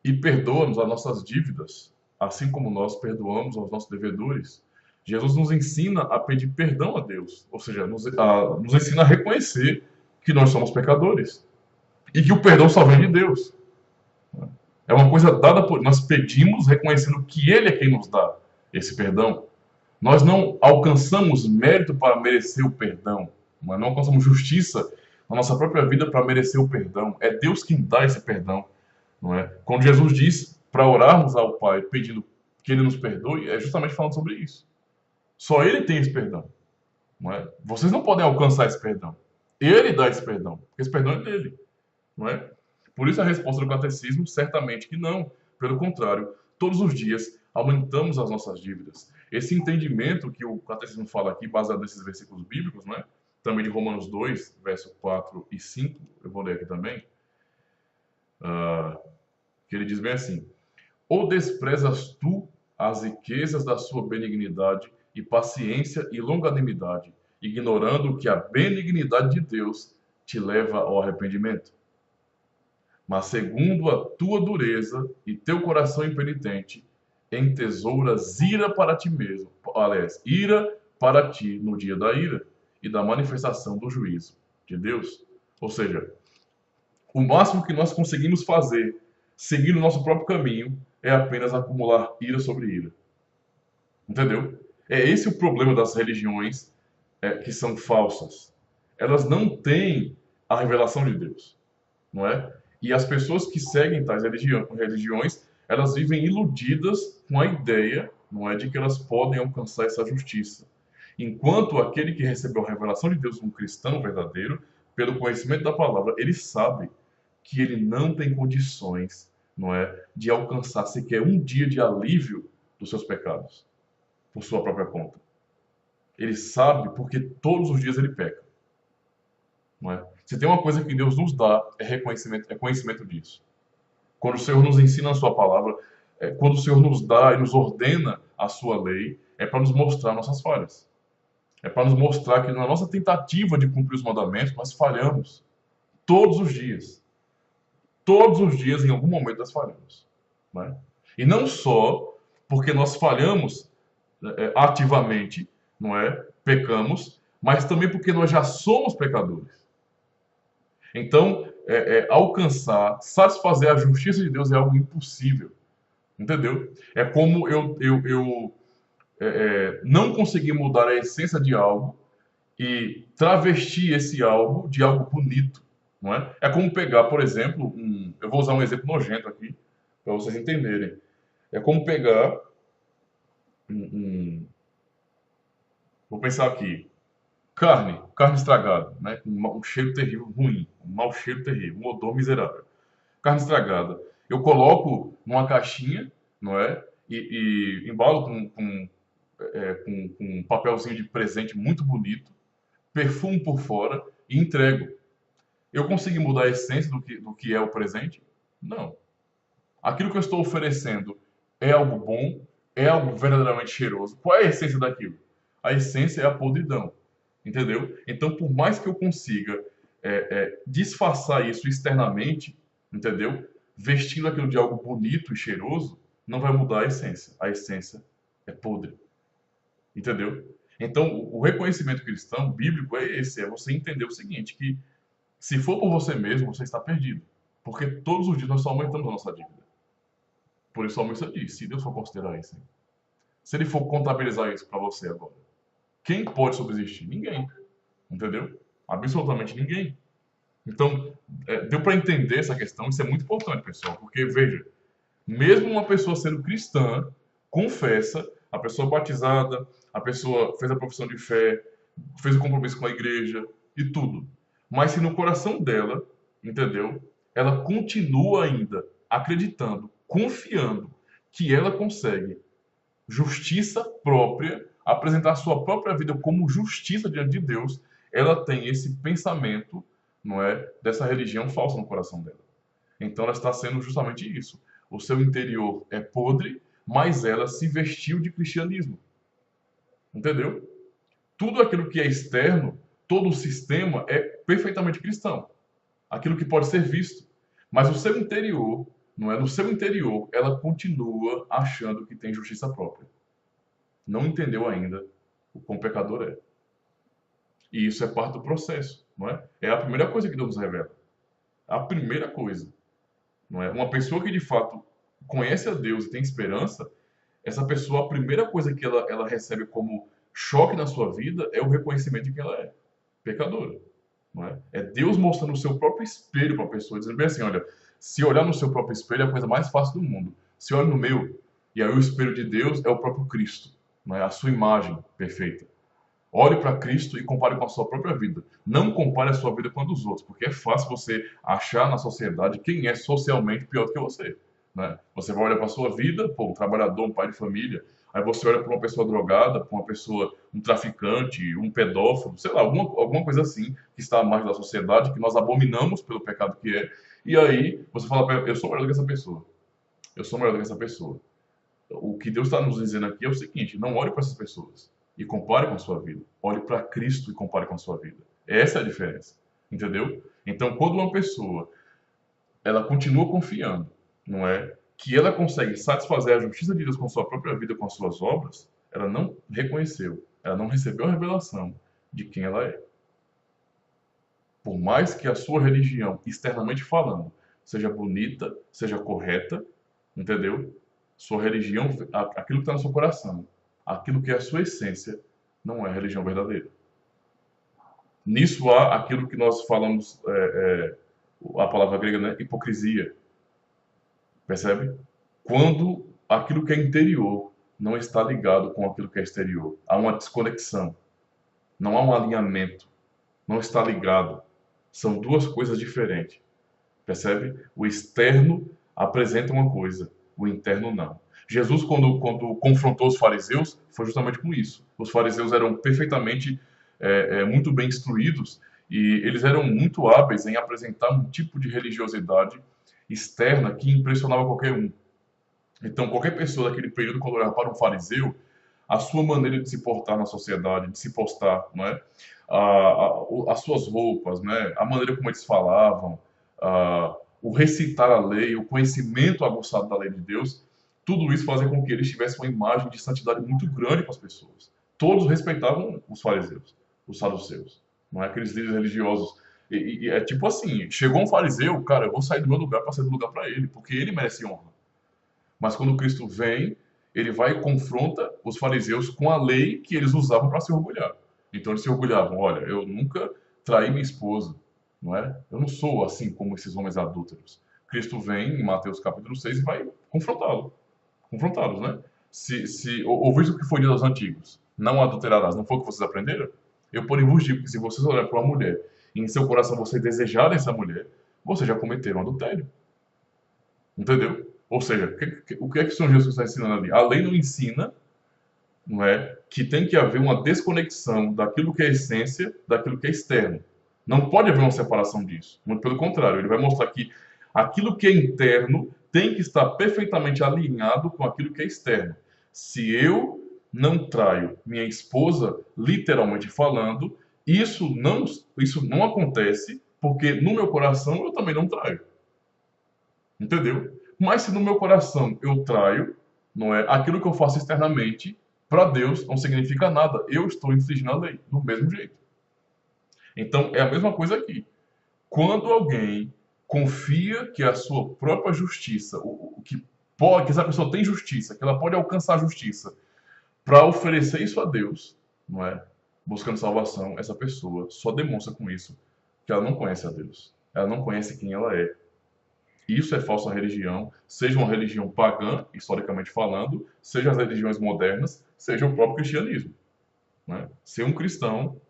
E perdoa-nos as nossas dívidas, assim como nós perdoamos aos nossos devedores. Jesus nos ensina a pedir perdão a Deus, ou seja, nos ensina a reconhecer que nós somos pecadores e que o perdão só vem de Deus. É uma coisa dada por nós, pedimos reconhecendo que Ele é quem nos dá esse perdão. Nós não alcançamos mérito para merecer o perdão, nós não alcançamos justiça na nossa própria vida para merecer o perdão. É Deus quem dá esse perdão, não é? Quando Jesus diz para orarmos ao Pai pedindo que Ele nos perdoe, é justamente falando sobre isso. Só Ele tem esse perdão, não é? Vocês não podem alcançar esse perdão. Ele dá esse perdão, porque esse perdão é dele, não é? Por isso a resposta do catecismo, certamente que não. Pelo contrário, todos os dias aumentamos as nossas dívidas. Esse entendimento que o catecismo fala aqui, baseado nesses versículos bíblicos, né? Também de Romanos 2, verso 4 e 5, eu vou ler aqui também, que ele diz bem assim: ou desprezas tu as riquezas da sua benignidade e paciência e longanimidade, ignorando que a benignidade de Deus te leva ao arrependimento? Mas segundo a tua dureza e teu coração impenitente, entesouras ira para ti mesmo, aliás, ira para ti no dia da ira e da manifestação do juízo de Deus. Ou seja, o máximo que nós conseguimos fazer, seguindo o nosso próprio caminho, é apenas acumular ira sobre ira. Entendeu? É esse o problema das religiões que são falsas. Elas não têm a revelação de Deus, não é? E as pessoas que seguem tais religiões, elas vivem iludidas com a ideia, não é, de que elas podem alcançar essa justiça. Enquanto aquele que recebeu a revelação de Deus, um cristão verdadeiro, pelo conhecimento da palavra, ele sabe que ele não tem condições, não é, de alcançar sequer um dia de alívio dos seus pecados, por sua própria conta. Ele sabe porque todos os dias ele peca, não é? Se tem uma coisa que Deus nos dá, é conhecimento disso. Quando o Senhor nos ensina a sua palavra, quando o Senhor nos dá e nos ordena a sua lei, é para nos mostrar nossas falhas. É para nos mostrar que na nossa tentativa de cumprir os mandamentos, nós falhamos. Todos os dias. Todos os dias, em algum momento, nós falhamos. Não é? E não só porque nós falhamos ativamente, não é? Pecamos, mas também porque nós já somos pecadores. Então, alcançar, satisfazer a justiça de Deus é algo impossível. Entendeu? É como eu não conseguir mudar a essência de algo e travestir esse algo de algo bonito. Não é? É como pegar, por exemplo, eu vou usar um exemplo nojento aqui, para vocês entenderem. É como pegar vou pensar aqui. Carne estragada, né? Com um cheiro terrível, ruim, um mau cheiro terrível, um odor miserável. Carne estragada. Eu coloco numa caixinha, não é? E embalo com um papelzinho de presente muito bonito, perfumo por fora e entrego. Eu consegui mudar a essência do que é o presente? Não. Aquilo que eu estou oferecendo é algo bom, é algo verdadeiramente cheiroso. Qual é a essência daquilo? A essência é a podridão. Entendeu? Então, por mais que eu consiga disfarçar isso externamente, entendeu? Vestindo aquilo de algo bonito e cheiroso, não vai mudar a essência. A essência é podre. Entendeu? Então, o reconhecimento cristão, bíblico, é esse. É você entender o seguinte, que se for por você mesmo, você está perdido. Porque todos os dias nós só aumentamos a nossa dívida. Por isso o salmista diz, se Deus for considerar isso, se ele for contabilizar isso para você agora, quem pode subsistir? Ninguém. Entendeu? Absolutamente ninguém. Então, deu para entender essa questão, isso é muito importante, pessoal, porque, veja, mesmo uma pessoa sendo cristã, confessa, a pessoa batizada, a pessoa fez a profissão de fé, fez o compromisso com a igreja e tudo. Mas se no coração dela, entendeu? Ela continua ainda acreditando, confiando que ela consegue justiça própria, apresentar sua própria vida como justiça diante de Deus, ela tem esse pensamento, não é, dessa religião falsa no coração dela. Então ela está sendo justamente isso. O seu interior é podre, mas ela se vestiu de cristianismo. Entendeu? Tudo aquilo que é externo, todo o sistema é perfeitamente cristão. Aquilo que pode ser visto. Mas o seu interior, não é? No seu interior, ela continua achando que tem justiça própria. Não entendeu ainda o quão pecador é. E isso é parte do processo, não é? É a primeira coisa que Deus nos revela. A primeira coisa, não é? Uma pessoa que de fato conhece a Deus e tem esperança, essa pessoa, a primeira coisa que ela recebe como choque na sua vida é o reconhecimento de que ela é pecadora, não é? É Deus mostrando o seu próprio espelho para a pessoa, dizendo bem assim, olha, se olhar no seu próprio espelho é a coisa mais fácil do mundo. Se olha no meu, e aí o espelho de Deus é o próprio Cristo, não é? A sua imagem perfeita. Olhe para Cristo e compare com a sua própria vida. Não compare a sua vida com a dos outros, porque é fácil você achar na sociedade quem é socialmente pior do que você. né? Você vai olhar para a sua vida, pô, um trabalhador, um pai de família, aí você olha para uma pessoa drogada, para uma pessoa, um traficante, um pedófilo, sei lá, alguma coisa assim, que está à margem da sociedade, que nós abominamos pelo pecado que é, e aí você fala, eu sou melhor do que essa pessoa, eu sou melhor do que essa pessoa. O que Deus está nos dizendo aqui é o seguinte: não olhe para essas pessoas e compare com a sua vida. Olhe para Cristo e compare com a sua vida. Essa é a diferença. Entendeu? Então, quando uma pessoa ela continua confiando, não é? Que ela consegue satisfazer a justiça de Deus com a sua própria vida, com as suas obras, ela não reconheceu, ela não recebeu a revelação de quem ela é. Por mais que a sua religião, externamente falando, seja bonita, seja correta, entendeu? Sua religião, aquilo que está no seu coração, aquilo que é a sua essência, não é a religião verdadeira. Nisso há aquilo que nós falamos, a palavra grega, né? Hipocrisia. Percebe? Quando aquilo que é interior não está ligado com aquilo que é exterior. Há uma desconexão. Não há um alinhamento. Não está ligado. São duas coisas diferentes. Percebe? O externo apresenta uma coisa, o interno não. Jesus, quando confrontou os fariseus, foi justamente com isso. Os fariseus eram perfeitamente, muito bem instruídos e eles eram muito hábeis em apresentar um tipo de religiosidade externa que impressionava qualquer um. Então, qualquer pessoa daquele período, quando olhava para um fariseu, a sua maneira de se portar na sociedade, de se postar, não é? As suas roupas, né? A maneira como eles falavam, o recitar a lei, o conhecimento aguçado da lei de Deus, tudo isso fazia com que eles tivessem uma imagem de santidade muito grande para as pessoas. Todos respeitavam os fariseus, os saduceus, não é? Aqueles líderes religiosos. E é tipo assim, chegou um fariseu, cara, eu vou sair do meu lugar para sair do lugar para ele, porque ele merece honra. Mas quando Cristo vem, ele vai e confronta os fariseus com a lei que eles usavam para se orgulhar. Então eles se orgulhavam: olha, eu nunca traí minha esposa, não é? Eu não sou assim como esses homens adúlteros. Cristo vem em Mateus capítulo 6 e vai confrontá-los, né? Ouvis o que foi dito aos antigos: não adulterarás, não foi o que vocês aprenderam? Eu, porém, vos digo que se vocês olharem para uma mulher e em seu coração vocês desejarem essa mulher, vocês já cometeram adultério. Entendeu? Ou seja, o que é que o Senhor Jesus está ensinando ali? A lei não ensina, não é, que tem que haver uma desconexão daquilo que é essência, daquilo que é externo. Não pode haver uma separação disso. Muito pelo contrário, ele vai mostrar que aquilo que é interno tem que estar perfeitamente alinhado com aquilo que é externo. Se eu não traio minha esposa, literalmente falando, isso não acontece porque no meu coração eu também não traio. Entendeu? Mas se no meu coração eu traio, não é? Aquilo que eu faço externamente, para Deus não significa nada. Eu estou infringindo a lei, do mesmo jeito. Então, é a mesma coisa aqui. Quando alguém confia que a sua própria justiça, que essa pessoa tem justiça, que ela pode alcançar a justiça, para oferecer isso a Deus, não é? Buscando salvação, essa pessoa só demonstra com isso que ela não conhece a Deus. Ela não conhece quem ela é. Isso é falsa religião, seja uma religião pagã, historicamente falando, seja as religiões modernas, seja o próprio cristianismo, né? Ser um cristão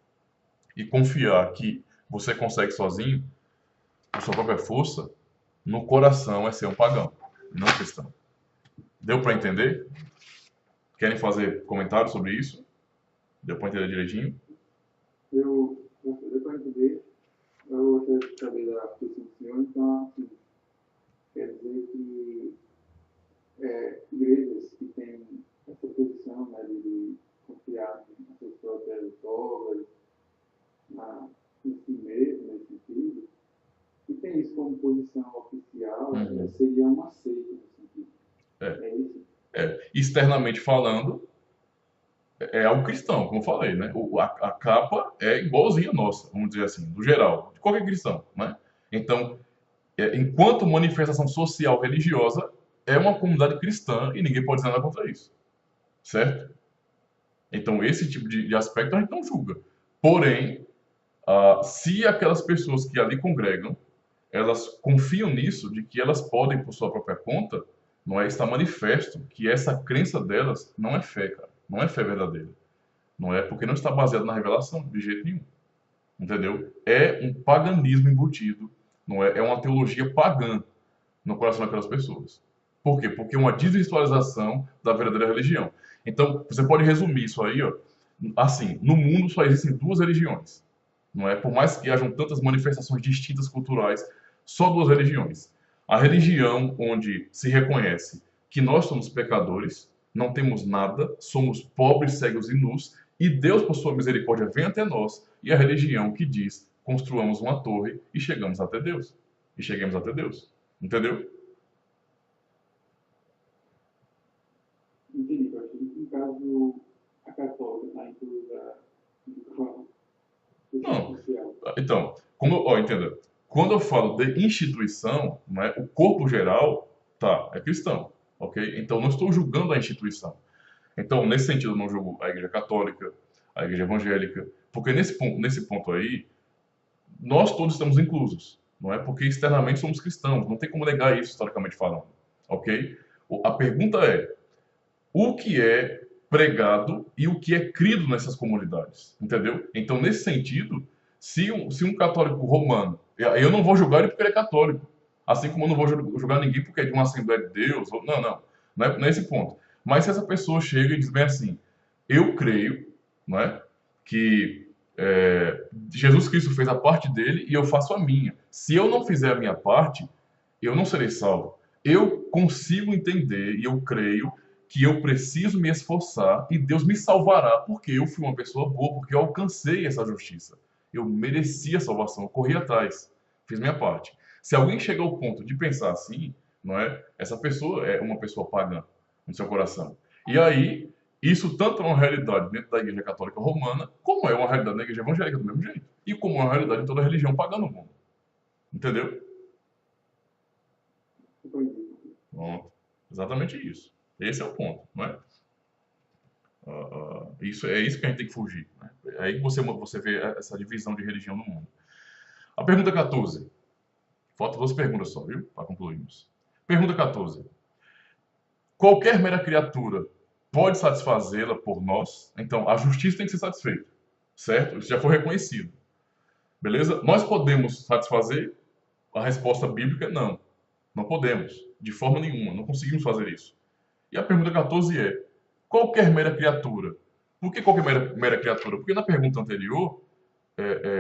e confiar que você consegue sozinho, por sua própria força, no coração é ser um pagão, não cristão. Deu para entender? Querem fazer comentários sobre isso? Deu para entender direitinho? Deu para entender. Eu já sabia da questão do senhor, então, assim, quer dizer que igrejas que têm essa posição, né, de confiar nas suas próprias obras, em si mesmo, nesse sentido, e tem isso como posição oficial, seria uma seita nesse sentido. É isso? Externamente falando, é algo cristão, como eu falei, né? A capa é igualzinha a nossa, vamos dizer assim, do geral, de qualquer cristão, né? Então, enquanto manifestação social religiosa, é uma comunidade cristã e ninguém pode dizer nada contra isso, certo? Então, esse tipo de aspecto a gente não julga. Porém, se aquelas pessoas que ali congregam, elas confiam nisso, de que elas podem, por sua própria conta, não é, está manifesto que essa crença delas não é fé, cara. Não é fé verdadeira. Não é porque não está baseado na revelação, de jeito nenhum. Entendeu? É um paganismo embutido, não é? É uma teologia pagã no coração daquelas pessoas. Por quê? Porque é uma desvirtualização da verdadeira religião. Então, você pode resumir isso aí, ó, assim, no mundo só existem duas religiões, não é? Por mais que hajam tantas manifestações distintas culturais, só duas religiões. A religião onde se reconhece que nós somos pecadores, não temos nada, somos pobres, cegos e nus, e Deus, por sua misericórdia, vem até nós, e a religião que diz, construamos uma torre e chegamos até Deus. E cheguemos até Deus. Entendeu? Entendi, eu achei que no caso a católica está incluída do Não. social. Então, ó, entenda. Quando eu falo de instituição, né, o corpo geral, tá, é cristão, ok? Então, não estou julgando a instituição. Então, nesse sentido, eu não julgo a Igreja Católica, a Igreja Evangélica, porque nesse ponto aí, nós todos estamos inclusos, não é? Porque externamente somos cristãos, não tem como negar isso, historicamente falando, ok? A pergunta é, o que é pregado e o que é crido nessas comunidades, entendeu? Então, nesse sentido, se um católico romano, eu não vou julgar ele porque ele é católico, assim como eu não vou julgar ninguém porque é de uma Assembleia de Deus, não é esse ponto. Mas se essa pessoa chega e diz bem assim, eu creio, não é, que Jesus Cristo fez a parte dele e eu faço a minha. Se eu não fizer a minha parte, eu não serei salvo. Eu consigo entender e eu creio que eu preciso me esforçar e Deus me salvará porque eu fui uma pessoa boa, porque eu alcancei essa justiça. Eu mereci a salvação, eu corri atrás, fiz minha parte. Se alguém chega ao ponto de pensar assim, não é? Essa pessoa é uma pessoa pagã no seu coração. E aí, isso tanto é uma realidade dentro da Igreja Católica Romana, como é uma realidade na Igreja Evangélica do mesmo jeito. E como é uma realidade em toda a religião pagã no mundo. Entendeu? Pronto. Exatamente isso. Esse é o ponto, não é? Isso é isso que a gente tem que fugir. Né? É aí que você vê essa divisão de religião no mundo. A pergunta 14. Faltam duas perguntas só, viu? Para concluirmos. Pergunta 14. Qualquer mera criatura pode satisfazê-la por nós? Então, a justiça tem que ser satisfeita, certo? Isso já foi reconhecido. Beleza? Nós podemos satisfazer? A resposta bíblica é não. Não podemos, de forma nenhuma. Não conseguimos fazer isso. E a pergunta 14 é: qualquer mera criatura. Por que qualquer mera criatura? Porque na pergunta anterior,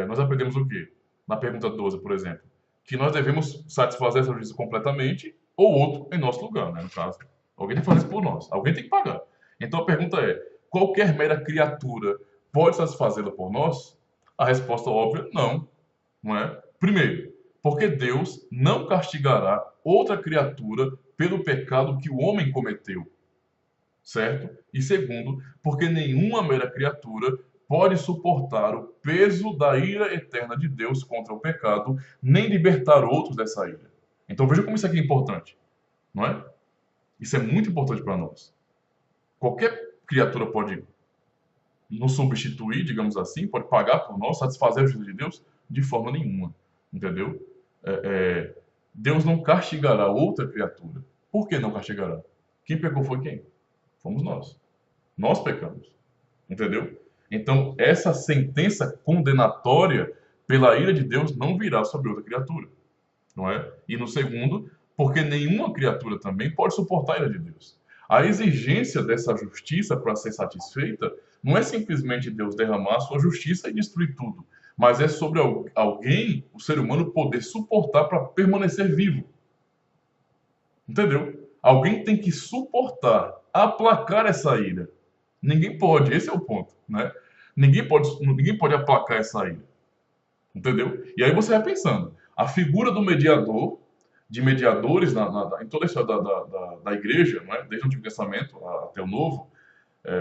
nós aprendemos o quê? Na pergunta 12, por exemplo. Que nós devemos satisfazer essa justiça completamente ou outro em nosso lugar, né, no caso. Alguém tem que fazer isso por nós. Alguém tem que pagar. Então a pergunta é: qualquer mera criatura pode satisfazê-la por nós? A resposta óbvia, não. Não é? Primeiro, porque Deus não castigará outra criatura pelo pecado que o homem cometeu, certo? E segundo, porque nenhuma mera criatura pode suportar o peso da ira eterna de Deus contra o pecado, nem libertar outros dessa ira. Então veja como isso aqui é importante, não é? Isso é muito importante para nós. Qualquer criatura pode nos substituir, digamos assim, pode pagar por nós, satisfazer a justiça de Deus? De forma nenhuma, entendeu? Deus não castigará outra criatura. Por que não castigará? Quem pecou foi quem? Fomos nós. Nós pecamos. Entendeu? Então, essa sentença condenatória pela ira de Deus não virá sobre outra criatura. Não é? E no segundo, porque nenhuma criatura também pode suportar a ira de Deus. A exigência dessa justiça para ser satisfeita não é simplesmente Deus derramar a sua justiça e destruir tudo, mas é sobre alguém, o ser humano, poder suportar para permanecer vivo. Entendeu? Alguém tem que suportar, aplacar essa ira. Ninguém pode, esse é o ponto, né? Ninguém pode aplacar essa ira. Entendeu? E aí você vai pensando, a figura do mediador, de mediadores em toda a história da igreja, né? Desde o Antigo Testamento até o Novo,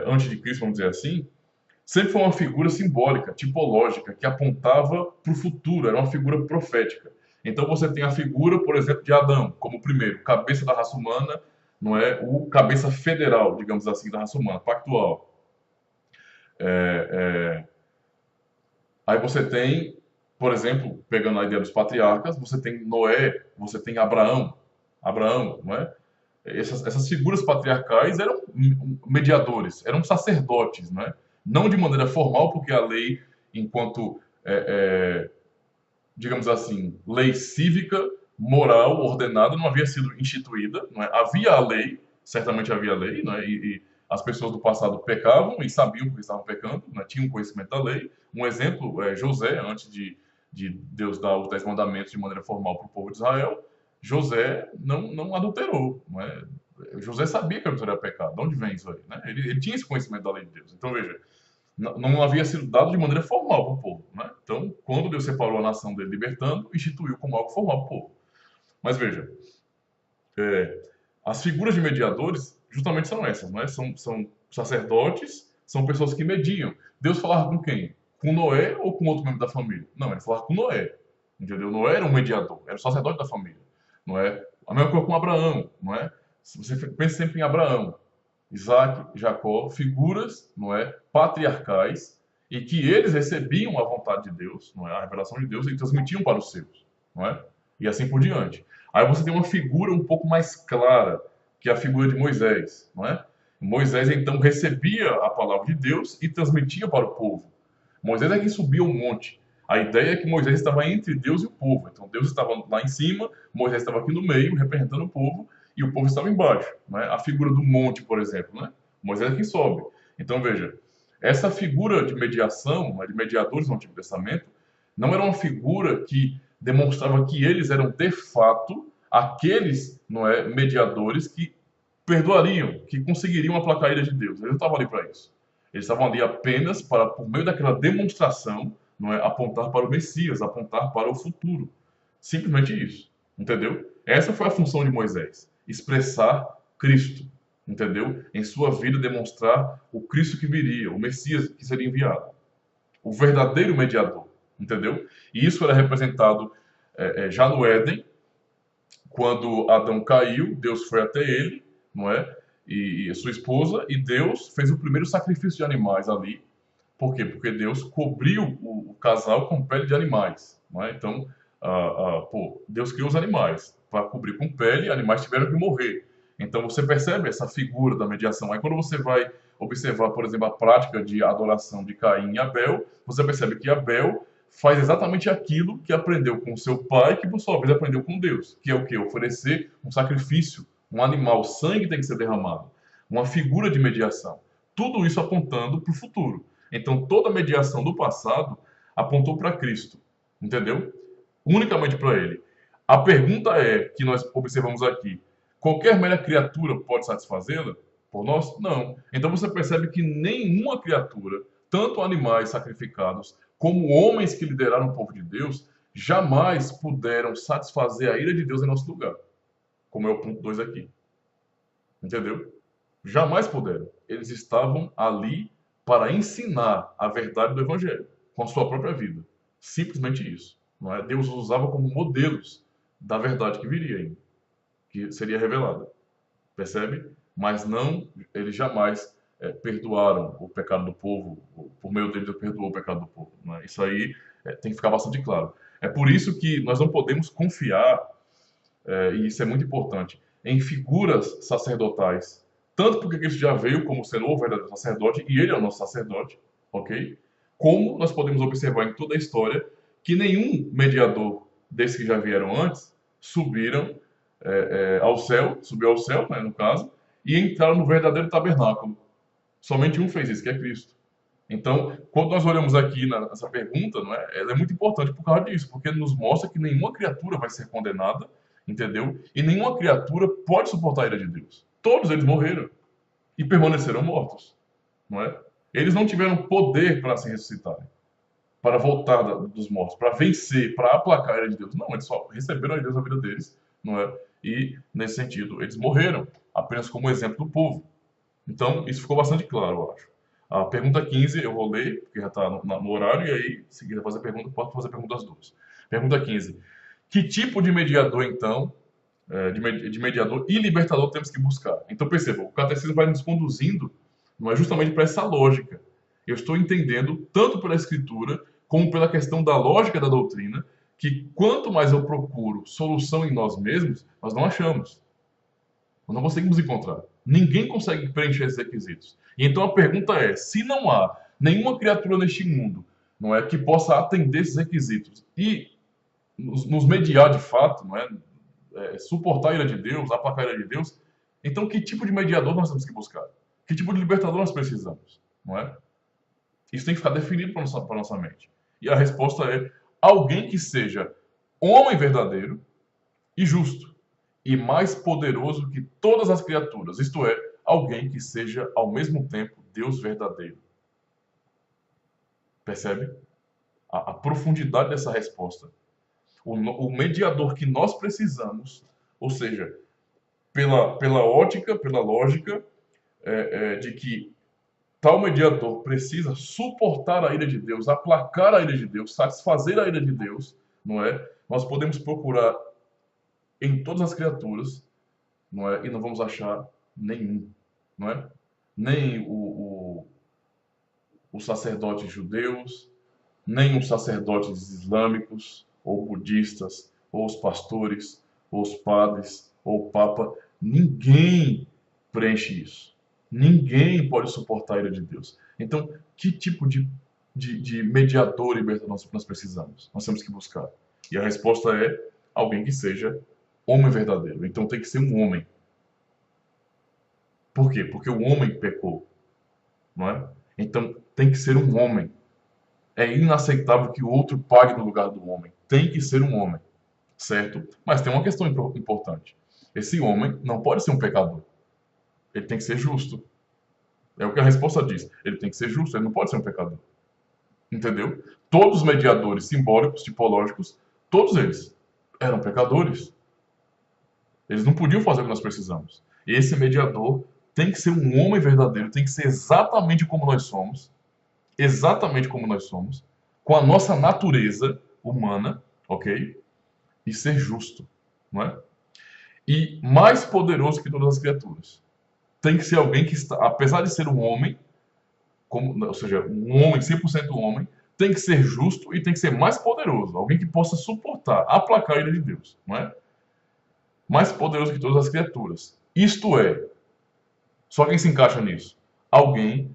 antes de Cristo, vamos dizer assim, sempre foi uma figura simbólica, tipológica, que apontava para o futuro, era uma figura profética. Então você tem a figura, por exemplo, de Adão, como o primeiro, cabeça da raça humana, não é o cabeça federal, digamos assim, da raça humana, pactual. Aí você tem, por exemplo, pegando a ideia dos patriarcas, você tem Noé, você tem Abraão, não é? Essas figuras patriarcais eram mediadores, eram sacerdotes, né? Não de maneira formal, porque a lei, enquanto, digamos assim, lei cívica, moral ordenada não havia sido instituída, não é? Havia a lei, certamente havia a lei, não é? E as pessoas do passado pecavam e sabiam porque estavam pecando, né? Tinham conhecimento da lei. Um exemplo é José, antes de Deus dar os 10 mandamentos de maneira formal para o povo de Israel, José não adulterou, não é? José sabia que adultério era pecado. De onde vem isso aí? Né? Ele tinha esse conhecimento da lei de Deus. Então, veja, não havia sido dado de maneira formal para o povo. Né? Então, quando Deus separou a nação dele libertando, instituiu como algo formal para o povo. Mas veja, as figuras de mediadores justamente são essas, né? São sacerdotes, são pessoas que mediam. Deus falava com quem? Com Noé ou com outro membro da família? Não, ele falava com Noé. Entendeu? Noé era um mediador, era o sacerdote da família. Não é? A mesma coisa com Abraão, não é? Você pensa sempre em Abraão, Isaac, Jacó, figuras, não é, patriarcais, e que eles recebiam a vontade de Deus, não é, a revelação de Deus, e transmitiam para os seus, não é? E assim por diante. Aí você tem uma figura um pouco mais clara, que é a figura de Moisés, não é? Moisés então recebia a palavra de Deus e transmitia para o povo. Moisés é quem subia o monte. A ideia é que Moisés estava entre Deus e o povo. Então Deus estava lá em cima, Moisés estava aqui no meio, representando o povo, e o povo estava embaixo. Né? A figura do monte, por exemplo, né? Moisés é quem sobe. Então veja, essa figura de mediação, né, de mediadores no Antigo Testamento, não era uma figura que demonstrava que eles eram de fato aqueles, não é, mediadores que perdoariam, que conseguiriam aplacar a ira de Deus. Eles não estavam ali para isso. Eles estavam ali apenas para, por meio daquela demonstração, não é, apontar para o Messias, apontar para o futuro. Simplesmente isso, entendeu? Essa foi a função de Moisés, expressar Cristo, entendeu? Em sua vida demonstrar o Cristo que viria, o Messias que seria enviado, o verdadeiro mediador, entendeu? E isso era representado já no Éden, quando Adão caiu, Deus foi até ele, não é? E sua esposa, e Deus fez o primeiro sacrifício de animais ali. Por quê? Porque Deus cobriu o casal com pele de animais, não é? Então, Deus criou os animais para cobrir com pele, animais tiveram que morrer. Então, você percebe essa figura da mediação. Aí, quando você vai observar, por exemplo, a prática de adoração de Caim e Abel, você percebe que Abel faz exatamente aquilo que aprendeu com seu pai, que por sua vez aprendeu com Deus, que é o quê? Oferecer um sacrifício, um animal, o sangue tem que ser derramado, uma figura de mediação. Tudo isso apontando para o futuro. Então, toda a mediação do passado apontou para Cristo, entendeu? Unicamente para ele. A pergunta é, que nós observamos aqui, qualquer mera criatura pode satisfazê-la? Por nós? Não. Então você percebe que nenhuma criatura, tanto animais sacrificados, como homens que lideraram o povo de Deus, jamais puderam satisfazer a ira de Deus em nosso lugar. Como é o ponto 2 aqui. Entendeu? Jamais puderam. Eles estavam ali para ensinar a verdade do Evangelho, com a sua própria vida. Simplesmente isso. Não é? Deus os usava como modelos da verdade que viria ainda, que seria revelada. Percebe? Mas não, eles jamais perdoaram o pecado do povo, por meio deles Deus perdoou o pecado do povo. Não é? Isso aí tem que ficar bastante claro. É por isso que nós não podemos confiar, e isso é muito importante, em figuras sacerdotais. Tanto porque Cristo já veio como sendo o verdadeiro sacerdote, e ele é o nosso sacerdote, ok? Como nós podemos observar em toda a história que nenhum mediador desses que já vieram antes subiu ao céu, né, no caso, e entraram no verdadeiro tabernáculo. Somente um fez isso, que é Cristo. Então, quando nós olhamos aqui nessa pergunta, não é, ela é muito importante por causa disso, porque nos mostra que nenhuma criatura vai ser condenada, entendeu? E nenhuma criatura pode suportar a ira de Deus. Todos eles morreram e permaneceram mortos, não é? Eles não tiveram poder para se ressuscitarem, para voltar dos mortos, para vencer, para aplacar a ira de Deus. Não, eles só receberam a Deus na vida deles, não é? E, nesse sentido, eles morreram, apenas como exemplo do povo. Então, isso ficou bastante claro, eu acho. A pergunta 15 eu vou ler, porque já está no horário, e aí, se quiser fazer pergunta, pode fazer perguntas duas. Pergunta 15. Que tipo de mediador, então, de mediador e libertador temos que buscar? Então, perceba, o catecismo vai nos conduzindo, não é justamente para essa lógica. Eu estou entendendo, tanto pela escritura, como pela questão da lógica da doutrina, que quanto mais eu procuro solução em nós mesmos, nós não achamos. Nós não conseguimos encontrar. Ninguém consegue preencher esses requisitos. E então a pergunta é, se não há nenhuma criatura neste mundo, não é, que possa atender esses requisitos e nos mediar de fato, não é? Suportar a ira de Deus, aplacar a ira de Deus. Então, que tipo de mediador nós temos que buscar? Que tipo de libertador nós precisamos, não é? Isso tem que ficar definido para nossa mente. E a resposta é alguém que seja homem verdadeiro e justo, e mais poderoso que todas as criaturas, isto é, alguém que seja ao mesmo tempo Deus verdadeiro. Percebe? A profundidade dessa resposta. O mediador que nós precisamos, ou seja, pela ótica, pela lógica, de que tal mediador precisa suportar a ira de Deus, aplacar a ira de Deus, satisfazer a ira de Deus, não é? Nós podemos procurar em todas as criaturas, não é? E não vamos achar nenhum, não é? Nem os sacerdotes judeus, nem os sacerdotes islâmicos, ou budistas, ou os pastores, ou os padres, ou o papa. Ninguém preenche isso. Ninguém pode suportar a ira de Deus. Então, que tipo de mediador e libertador nós precisamos? Nós temos que buscar. E a resposta é alguém que seja homem verdadeiro. Então tem que ser um homem. Por quê? Porque o homem pecou, não é? Então tem que ser um homem. É inaceitável que o outro pague no lugar do homem. Tem que ser um homem, certo? Mas tem uma questão importante. Esse homem não pode ser um pecador. Ele tem que ser justo. É o que a resposta diz. Ele tem que ser justo, ele não pode ser um pecador. Entendeu? Todos os mediadores simbólicos, tipológicos, todos eles eram pecadores. Eles não podiam fazer o que nós precisamos. E esse mediador tem que ser um homem verdadeiro, tem que ser exatamente como nós somos, com a nossa natureza humana, ok? E ser justo, não é? E mais poderoso que todas as criaturas. Tem que ser alguém que está, apesar de ser um homem, ou seja, um homem 100% homem, tem que ser justo e tem que ser mais poderoso, alguém que possa suportar, aplacar a ira de Deus, não é? Mais poderoso que todas as criaturas. Isto é, só quem se encaixa nisso? Alguém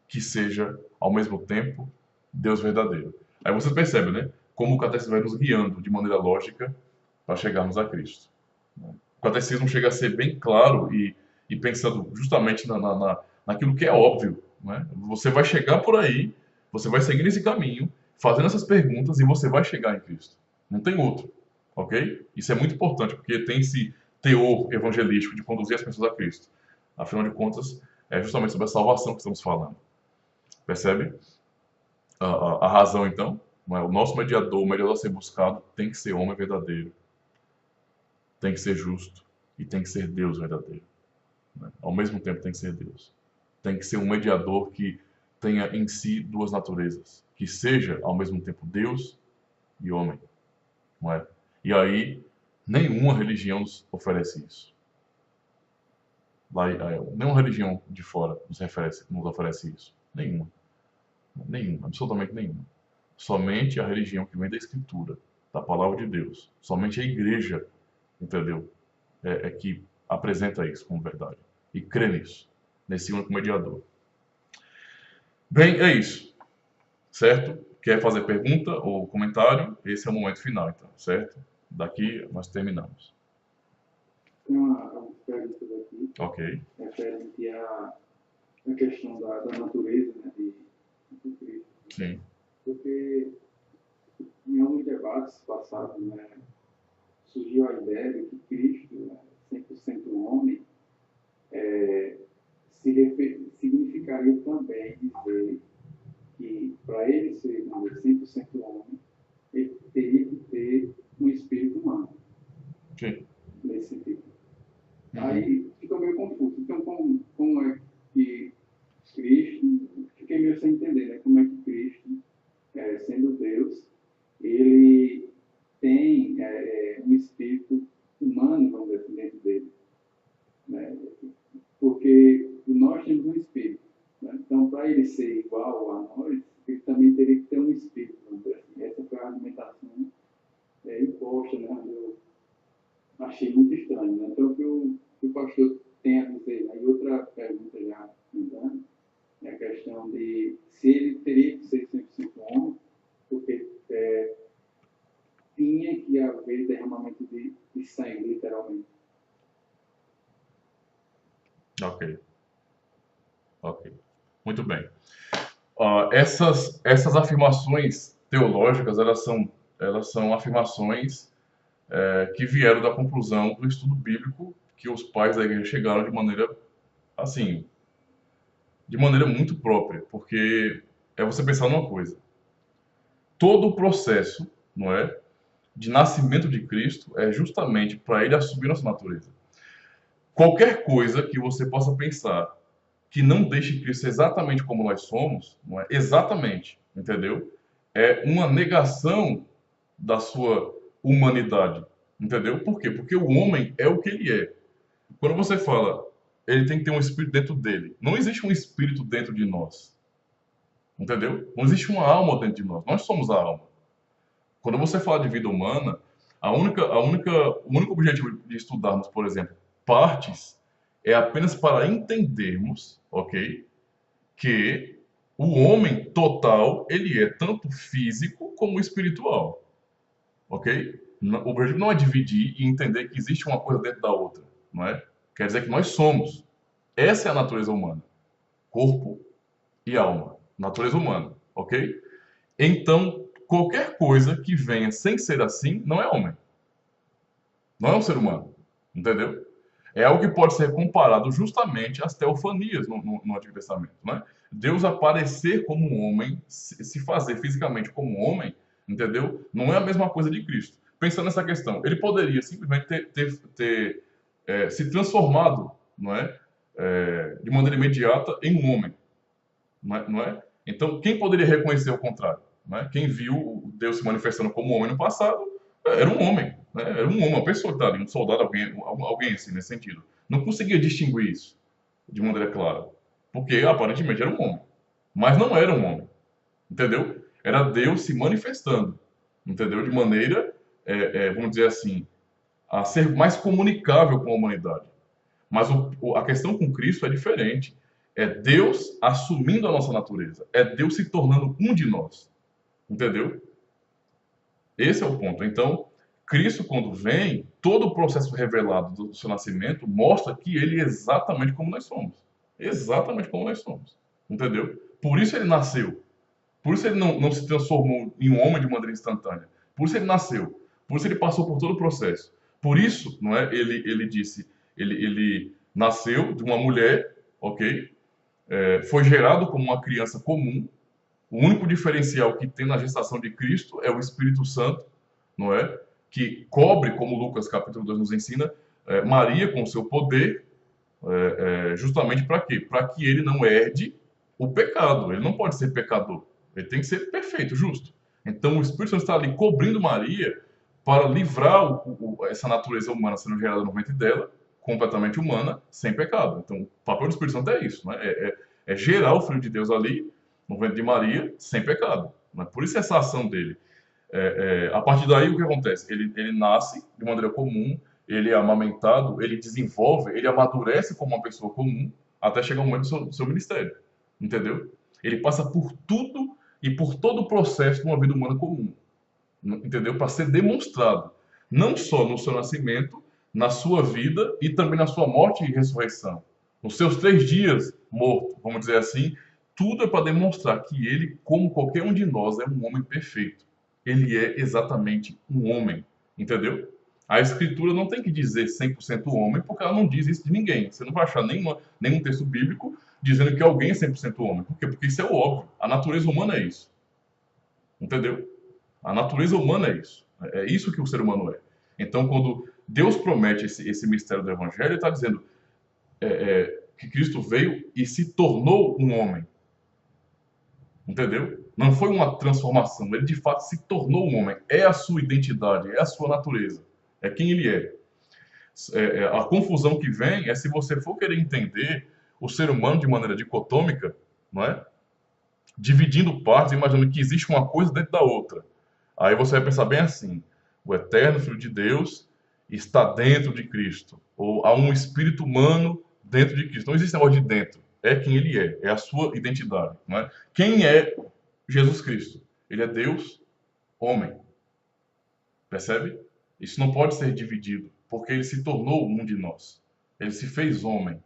que seja, ao mesmo tempo, Deus verdadeiro. Aí você percebe, né? Como o catecismo vai nos guiando de maneira lógica para chegarmos a Cristo. O catecismo chega a ser bem claro e pensando justamente naquilo que é óbvio. Né? Você vai chegar por aí, você vai seguir esse caminho, fazendo essas perguntas e você vai chegar em Cristo. Não tem outro. Ok? Isso é muito importante, porque tem esse teor evangelístico de conduzir as pessoas a Cristo. Afinal de contas, é justamente sobre a salvação que estamos falando. Percebe? A razão, então, não é? O nosso mediador, o mediador a ser buscado, tem que ser homem verdadeiro, tem que ser justo e tem que ser Deus verdadeiro. Né? Ao mesmo tempo, tem que ser Deus. Tem que ser um mediador que tenha em si duas naturezas, que seja ao mesmo tempo Deus e homem. Não é? E aí, nenhuma religião nos oferece isso. Nenhuma religião de fora nos oferece isso. Nenhuma. Nenhuma, absolutamente nenhuma. Somente a religião que vem da Escritura, da Palavra de Deus. Somente a igreja, entendeu? É que apresenta isso como verdade. E crê nisso, nesse único mediador. Bem, é isso. Certo? Quer fazer pergunta ou comentário? Esse é o momento final, então, certo? Daqui nós terminamos. Tem uma pergunta aqui. Ok. Referente à questão da natureza, né, de Cristo. Sim. Porque em alguns debates passados, né, surgiu a ideia de que Cristo, né, 100% homem, significaria também dizer que, para ele ser 100% homem, ele teria que ter um espírito humano. Sim. Nesse sentido. Aí fica meio confuso. Então, como é que Cristo, fiquei meio sem entender, né? Como é que Cristo, sendo Deus, ele tem um espírito humano, vamos dizer assim, dentro dele. Né? Porque nós temos um espírito. Né? Então, para ele ser igual a nós, ele também teria que ter um espírito, vamos dizer assim. Essa foi a argumentação imposta, né? Eu achei muito estranho. Né? Então, o que o pastor tem a dizer, né? E outra pergunta já, então, é a questão de se ele teria que ser 100% homem, porque tinha que Ok, ok. Muito bem. Essas afirmações teológicas, elas são afirmações que vieram da conclusão do estudo bíblico que os pais da igreja chegaram de maneira, assim, de maneira muito própria, porque é você pensar numa coisa. Todo o processo, não é, de nascimento de Cristo é justamente para ele assumir nossa natureza. Qualquer coisa que você possa pensar que não deixe Cristo ser exatamente como nós somos, não é exatamente, entendeu? É uma negação da sua humanidade, entendeu? Por quê? Porque o homem é o que ele é. Quando você fala, ele tem que ter um espírito dentro dele. Não existe um espírito dentro de nós, entendeu? Não existe uma alma dentro de nós. Nós somos a alma. Quando você fala de vida humana, o único objetivo de estudarmos, por exemplo, partes, é apenas para entendermos, ok, que o homem total, ele é tanto físico como espiritual, ok? O objetivo não é dividir e entender que existe uma coisa dentro da outra, não é? Quer dizer que nós somos. Essa é a natureza humana, corpo e alma, natureza humana, ok? Então, qualquer coisa que venha sem ser assim não é homem, não é um ser humano, entendeu? É algo que pode ser comparado justamente às teofanias no Antigo Testamento, né? Deus aparecer como um homem, se fazer fisicamente como um homem, entendeu? Não é a mesma coisa de Cristo. Pensando nessa questão, ele poderia simplesmente ter se transformado, não é? De maneira imediata em um homem, não é? Então, quem poderia reconhecer o contrário? Não é? Quem viu Deus se manifestando como homem no passado era um homem, né? Era um homem, uma pessoa que está ali, um soldado, alguém assim, nesse sentido. Não conseguia distinguir isso de maneira clara, porque aparentemente era um homem, mas não era um homem, entendeu? Era Deus se manifestando, entendeu? De maneira, vamos dizer assim, a ser mais comunicável com a humanidade. Mas a questão com Cristo é diferente. É Deus assumindo a nossa natureza. É Deus se tornando um de nós. Entendeu? Esse é o ponto. Então, Cristo, quando vem, todo o processo revelado do seu nascimento mostra que ele é exatamente como nós somos. Exatamente como nós somos. Entendeu? Por isso ele nasceu. Por isso ele não se transformou em um homem de maneira instantânea. Por isso ele nasceu. Por isso ele passou por todo o processo. Por isso, não é? Ele disse, ele nasceu de uma mulher, ok? Foi gerado como uma criança comum. O único diferencial que tem na gestação de Cristo é o Espírito Santo, não é? Que cobre, como Lucas capítulo 2 nos ensina, Maria com o seu poder, justamente para quê? Para que ele não herde o pecado. Ele não pode ser pecador. Ele tem que ser perfeito, justo. Então o Espírito Santo está ali cobrindo Maria para livrar essa natureza humana sendo gerada no ventre dela, completamente humana, sem pecado. Então o papel do Espírito Santo é isso, né? É gerar o Filho de Deus ali no ventre de Maria sem pecado. Né? Por isso essa ação dele. A partir daí o que acontece? Ele nasce de maneira comum, ele é amamentado, ele desenvolve, ele amadurece como uma pessoa comum até chegar o momento do seu ministério. Entendeu? Ele passa por tudo e por todo o processo de uma vida humana comum. Entendeu? Para ser demonstrado. Não só no seu nascimento, na sua vida e também na sua morte e ressurreição. Nos seus 3 dias morto, vamos dizer assim, tudo é para demonstrar que ele, como qualquer um de nós, é um homem perfeito. Ele é exatamente um homem, entendeu? A Escritura não tem que dizer 100% homem, porque ela não diz isso de ninguém. Você não vai achar nenhum texto bíblico dizendo que alguém é 100% homem. Por quê? Porque isso é o óbvio. A natureza humana é isso. Entendeu? A natureza humana é isso. É isso que o ser humano é. Então, quando Deus promete esse mistério do Evangelho, ele está dizendo que Cristo veio e se tornou um homem. Entendeu? Não foi uma transformação, ele de fato se tornou um homem. É a sua identidade, é a sua natureza, é quem ele é. A confusão que vem é se você for querer entender o ser humano de maneira dicotômica, não é? Dividindo partes, imaginando que existe uma coisa dentro da outra. Aí você vai pensar bem assim: o eterno Filho de Deus está dentro de Cristo, ou há um espírito humano dentro de Cristo. Não existe negócio de dentro. É quem ele é a sua identidade. Não é? Quem é Jesus Cristo? Ele é Deus, homem. Percebe? Isso não pode ser dividido, porque ele se tornou um de nós. Ele se fez homem.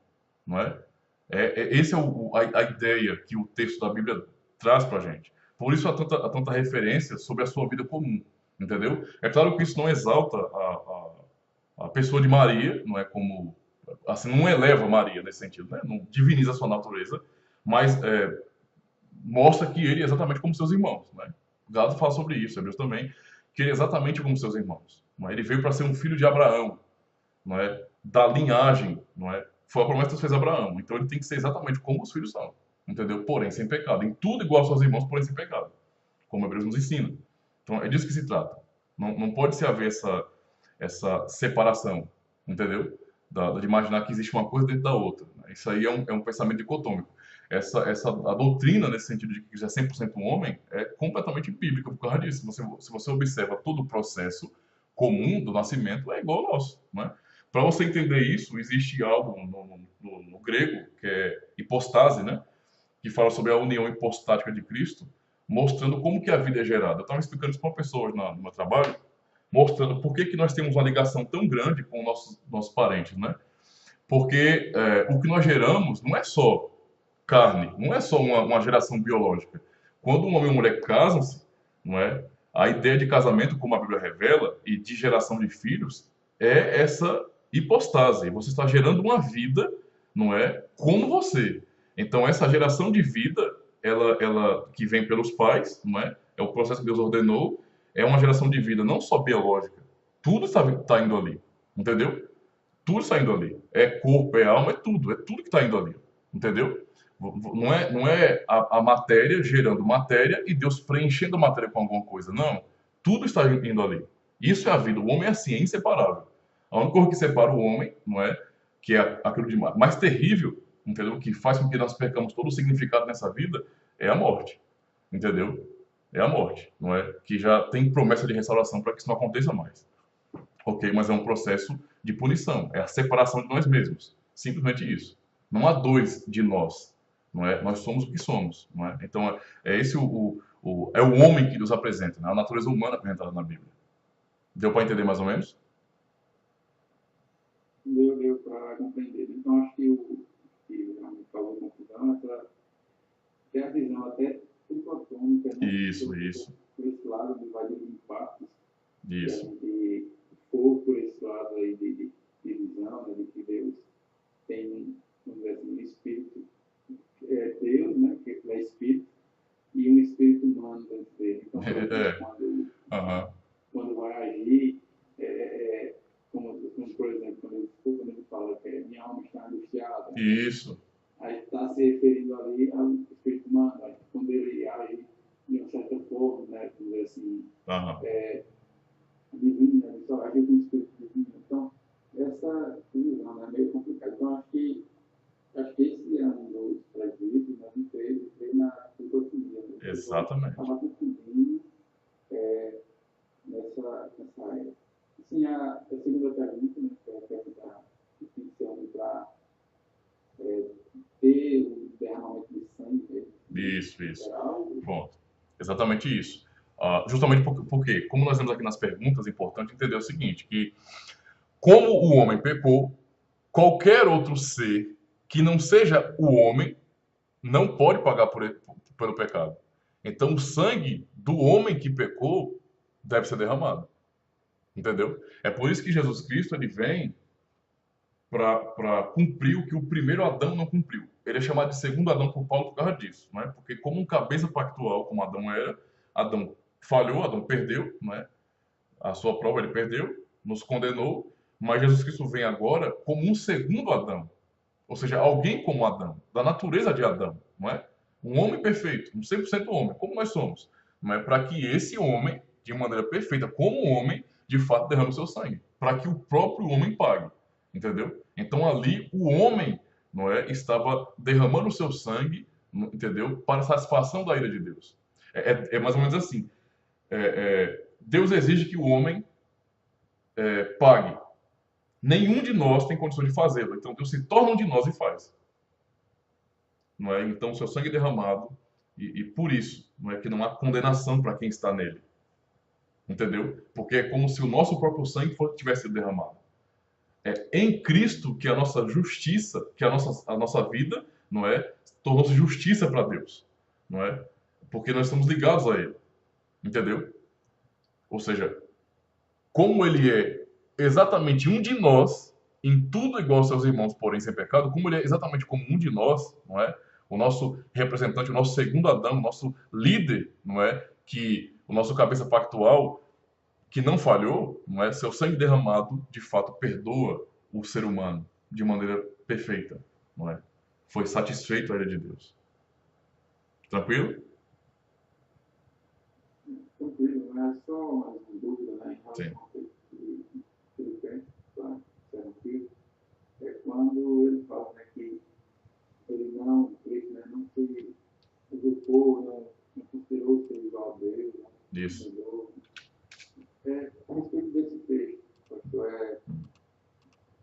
não é? Esse é a ideia que o texto da Bíblia traz para a gente. Por isso há tanta referência sobre a sua vida comum, entendeu? É claro que isso não exalta a pessoa de Maria, não é como, assim, não eleva Maria nesse sentido, né? Não diviniza a sua natureza, mas mostra que ele é exatamente como seus irmãos, né? Gado fala sobre isso, Hebreus também, que ele é exatamente como seus irmãos, não é? Ele veio para ser um filho de Abraão, não é? Da linhagem, não é? Foi a promessa que Deus fez a Abraão. Então ele tem que ser exatamente como os filhos são, entendeu? Porém sem pecado. Em tudo igual aos seus irmãos, porém sem pecado, como Hebreus nos ensina. Então é disso que se trata. Não pode se haver essa separação, entendeu? De imaginar que existe uma coisa dentro da outra. Isso aí é um pensamento dicotômico. A doutrina, nesse sentido de que já é 100% homem, é completamente bíblica por causa disso. Se você observa todo o processo comum do nascimento, é igual ao nosso. Né? Para você entender isso, existe algo no grego, que é hipostase, né? Que fala sobre a união hipostática de Cristo, mostrando como que a vida é gerada. Eu estava explicando isso para uma pessoa hoje no meu trabalho, mostrando por que, que nós temos uma ligação tão grande com nossos parentes, né? Porque o que nós geramos não é só carne, não é só uma geração biológica. Quando um homem e uma mulher casam-se, não é? A ideia de casamento, como a Bíblia revela, e de geração de filhos, é essa hipostase. Você está gerando uma vida, não é? Como você. Então, essa geração de vida, ela que vem pelos pais, não é? É o processo que Deus ordenou, é uma geração de vida não só biológica, tudo está indo ali, entendeu? Tudo está indo ali. É corpo, é alma, é tudo que está indo ali, entendeu? Não é a matéria gerando matéria e Deus preenchendo a matéria com alguma coisa, não. Tudo está indo ali. Isso é a vida. O homem é assim, é inseparável. A única coisa que separa o homem, não é? Que é aquilo de mais terrível, entendeu? Que faz com que nós percamos todo o significado nessa vida, é a morte, entendeu? É a morte, não é? Que já tem promessa de restauração para que isso não aconteça mais. Ok, mas é um processo de punição, é a separação de nós mesmos. Simplesmente isso. Não há dois de nós, não é? Nós somos o que somos, não é? Então é esse é o homem que Deus apresenta, né? A natureza humana apresentada na Bíblia. Deu para entender mais ou menos? Deu para compreender. Então, acho que o que realmente causou confusão é a visão até dicotômica, né? Isso, Por esse lado, de vai de impactos, que a isso. gente for por esse lado aí de visão, né? De que Deus tem, vamos dizer assim, um espírito, Deus, né? Que é espírito, e um espírito humano dentro dele. Então, por exemplo, Aham. quando vai agir, como, por exemplo, quando ele fala que minha alma está angustiada, Isso. aí está se referindo ali ao Espírito humano, aí, quando ele age de uma certa forma, né, vamos dizer assim, Aham. divina, ele só age com o Espírito divino. Então, essa visão é meio complicada. Então, acho que esse é um dos presbíteros, né, que fez na dicotomia. Exatamente. Estava confundindo nessa área. Assim, a segunda pergunta, né, que é a pergunta iniciando para ter o derramamento de sangue Isso. geral. Pronto. Exatamente isso. Justamente porque, como nós vemos aqui nas perguntas, é importante entender o seguinte, que como o homem pecou, qualquer outro ser que não seja o homem não pode pagar pelo pecado. Então, o sangue do homem que pecou deve ser derramado. Entendeu? É por isso que Jesus Cristo ele vem para cumprir o que o primeiro Adão não cumpriu. Ele é chamado de segundo Adão por Paulo por causa disso, né? Porque como um cabeça pactual, como Adão era, Adão falhou, Adão perdeu, né? A sua prova ele perdeu, nos condenou, mas Jesus Cristo vem agora como um segundo Adão, ou seja, alguém como Adão, da natureza de Adão, não é? Um homem perfeito, um 100% homem, como nós somos, não é? Para que esse homem, de maneira perfeita, como homem, de fato derrame o seu sangue, para que o próprio homem pague, entendeu? Então ali o homem, não é, estava derramando o seu sangue, entendeu? Para a satisfação da ira de Deus. É mais ou menos assim. Deus exige que o homem pague. Nenhum de nós tem condições de fazê-lo. Então Deus se torna um de nós e faz. Não é? Então o seu sangue é derramado e por isso não é que não há condenação para quem está nele. Entendeu? Porque é como se o nosso próprio sangue tivesse sido derramado. É em Cristo que a nossa justiça, que a nossa vida, não é, tornou-se justiça para Deus, não é? Porque nós estamos ligados a Ele, entendeu? Ou seja, como Ele é exatamente um de nós, em tudo igual aos seus irmãos, porém sem pecado, como Ele é exatamente como um de nós, não é? O nosso representante, o nosso segundo Adão, o nosso líder, não é? Que o nosso cabeça pactual, que não falhou, não é? Seu sangue derramado, de fato, perdoa o ser humano de maneira perfeita, não é? Foi satisfeito a ira de Deus. Tranquilo? Tranquilo, né? Só mais uma dúvida, né, em Sim. relação ao que ele pensa, tá? Aqui, é quando ele fala, né, que ele não, ele, né, não se educou, não considerou ser igual a Deus, né? Isso. A respeito desse texto,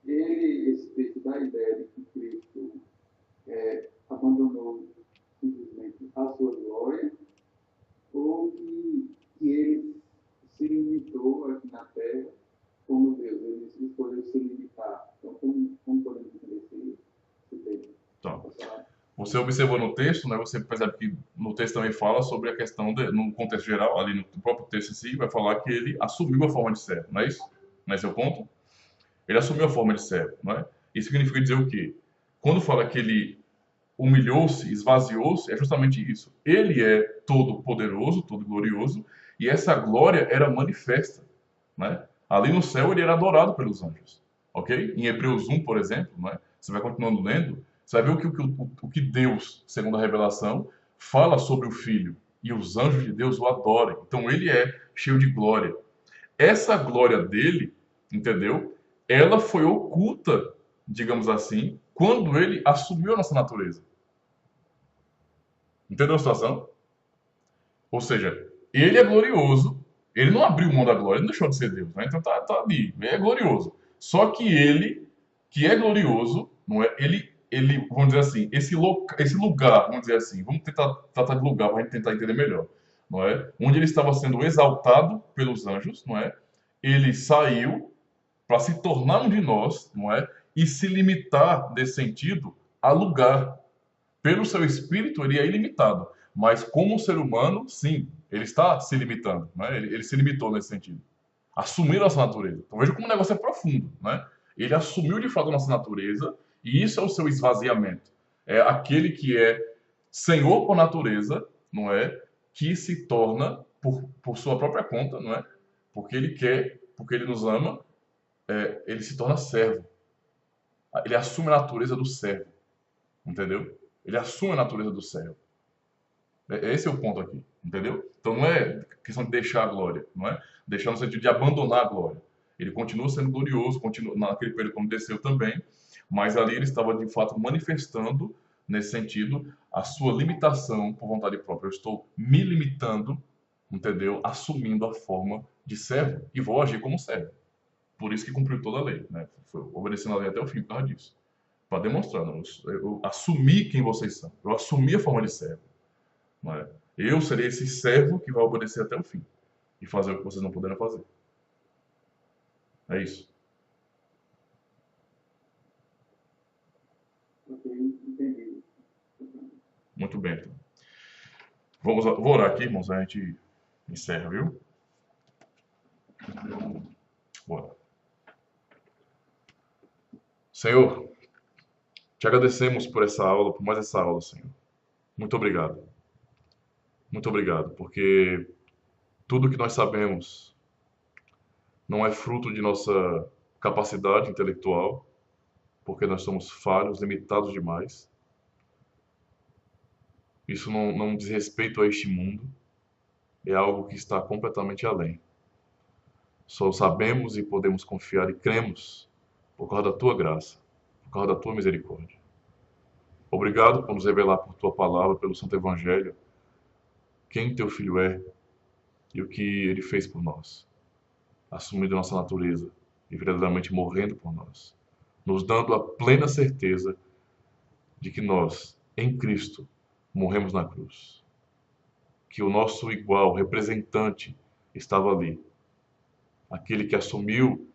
esse texto dá a ideia de que Cristo abandonou simplesmente a sua glória, ou que ele se limitou aqui na Terra como Deus, ele escolheu se limitar. Então, como podemos entender esse texto? Então, você observou no texto, né? Você percebe que no texto também fala sobre a questão no contexto geral, ali no próprio texto em si, vai falar que ele assumiu a forma de servo, não é isso? Não é esse o ponto? Ele assumiu a forma de servo, não é? Isso significa dizer o quê? Quando fala que ele humilhou-se, esvaziou-se, é justamente isso. Ele é todo poderoso, todo glorioso, e essa glória era manifesta, né? Ali no céu ele era adorado pelos anjos, ok? Em Hebreus 1, por exemplo, né? Você vai continuando lendo, você vai ver o que Deus, segundo a revelação, fala sobre o Filho, e os anjos de Deus o adoram. Então ele é cheio de glória. Essa glória dele, entendeu? Ela foi oculta, digamos assim, quando ele assumiu a nossa natureza. Entendeu a situação? Ou seja, ele é glorioso, ele não abriu mão da glória, ele não deixou de ser Deus, né? Então tá ali, ele é glorioso. Só que ele, que é glorioso, não é? Vamos dizer assim, esse lugar, vamos dizer assim, vamos tentar tratar de lugar para a gente tentar entender melhor, não é? Onde ele estava sendo exaltado pelos anjos, não é? Ele saiu para se tornar um de nós, não é? E se limitar, nesse sentido, a lugar. Pelo seu espírito, ele é ilimitado. Mas como ser humano, sim, ele está se limitando. Né? Ele se limitou nesse sentido. Assumir nossa natureza. Então veja como o negócio é profundo. Né? Ele assumiu de fato a nossa natureza e isso é o seu esvaziamento. É aquele que é senhor por natureza, não é? Que se torna por sua própria conta, não é? Porque ele quer, porque ele nos ama, ele se torna servo. Ele assume a natureza do servo, entendeu? Ele assume a natureza do servo. Esse é o ponto aqui, entendeu? Então não é questão de deixar a glória, não é? Deixar no sentido de abandonar a glória. Ele continua sendo glorioso, continua naquele período como desceu também, mas ali ele estava de fato manifestando nesse sentido a sua limitação por vontade própria. Eu estou me limitando, entendeu? Assumindo a forma de servo e vou agir como servo. Por isso que cumpriu toda a lei, né? Foi obedecendo a lei até o fim por causa disso. Para demonstrar, não, eu assumi quem vocês são. Eu assumi a forma de servo. Não é? Eu serei esse servo que vai obedecer até o fim e fazer o que vocês não puderam fazer. É isso. Entendi. Muito bem, então. Vou orar aqui, irmãos, a gente encerra, viu? Bora. Senhor, te agradecemos por essa aula, por mais essa aula, Senhor. Muito obrigado. Muito obrigado, porque tudo que nós sabemos não é fruto de nossa capacidade intelectual, porque nós somos falhos, limitados demais. Isso não diz respeito a este mundo, é algo que está completamente além. Só sabemos e podemos confiar e cremos por causa da tua graça, por causa da tua misericórdia. Obrigado por nos revelar por tua palavra, pelo Santo Evangelho, quem teu filho é e o que ele fez por nós, assumindo nossa natureza e verdadeiramente morrendo por nós, nos dando a plena certeza de que nós, em Cristo, morremos na cruz. Que o nosso igual, representante, estava ali. Aquele que assumiu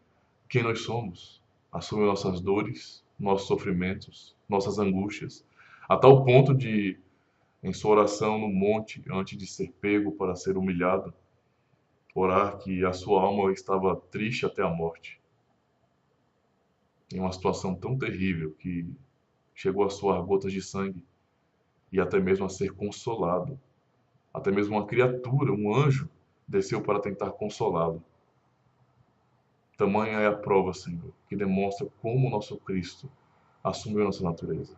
quem nós somos. assumiu nossas dores, nossos sofrimentos, nossas angústias, a tal ponto de, em sua oração no monte, antes de ser pego para ser humilhado, orar que a sua alma estava triste até a morte, em uma situação tão terrível que chegou a suar gotas de sangue e até mesmo a ser consolado. Até mesmo uma criatura, um anjo, desceu para tentar consolá-lo. Tamanha é a prova, Senhor, que demonstra como o nosso Cristo assumiu nossa natureza,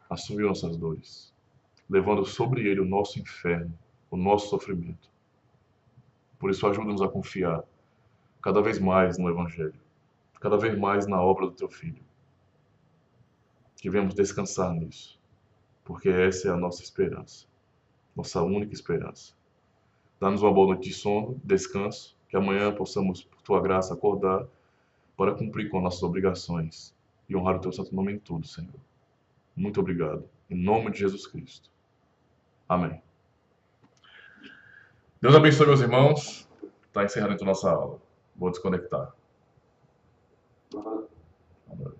assumiu nossas dores, levando sobre ele o nosso inferno, o nosso sofrimento. Por isso, ajuda-nos a confiar cada vez mais no Evangelho, cada vez mais na obra do Teu Filho. Que venhamos descansar nisso, porque essa é a nossa esperança, nossa única esperança. Dá-nos uma boa noite de sono, descanso, que amanhã possamos, por Tua graça, acordar para cumprir com nossas obrigações e honrar o Teu santo nome em tudo, Senhor. Muito obrigado. Em nome de Jesus Cristo. Amém. Deus abençoe, meus irmãos. Está encerrando então nossa aula. Vou desconectar. Mas Amém.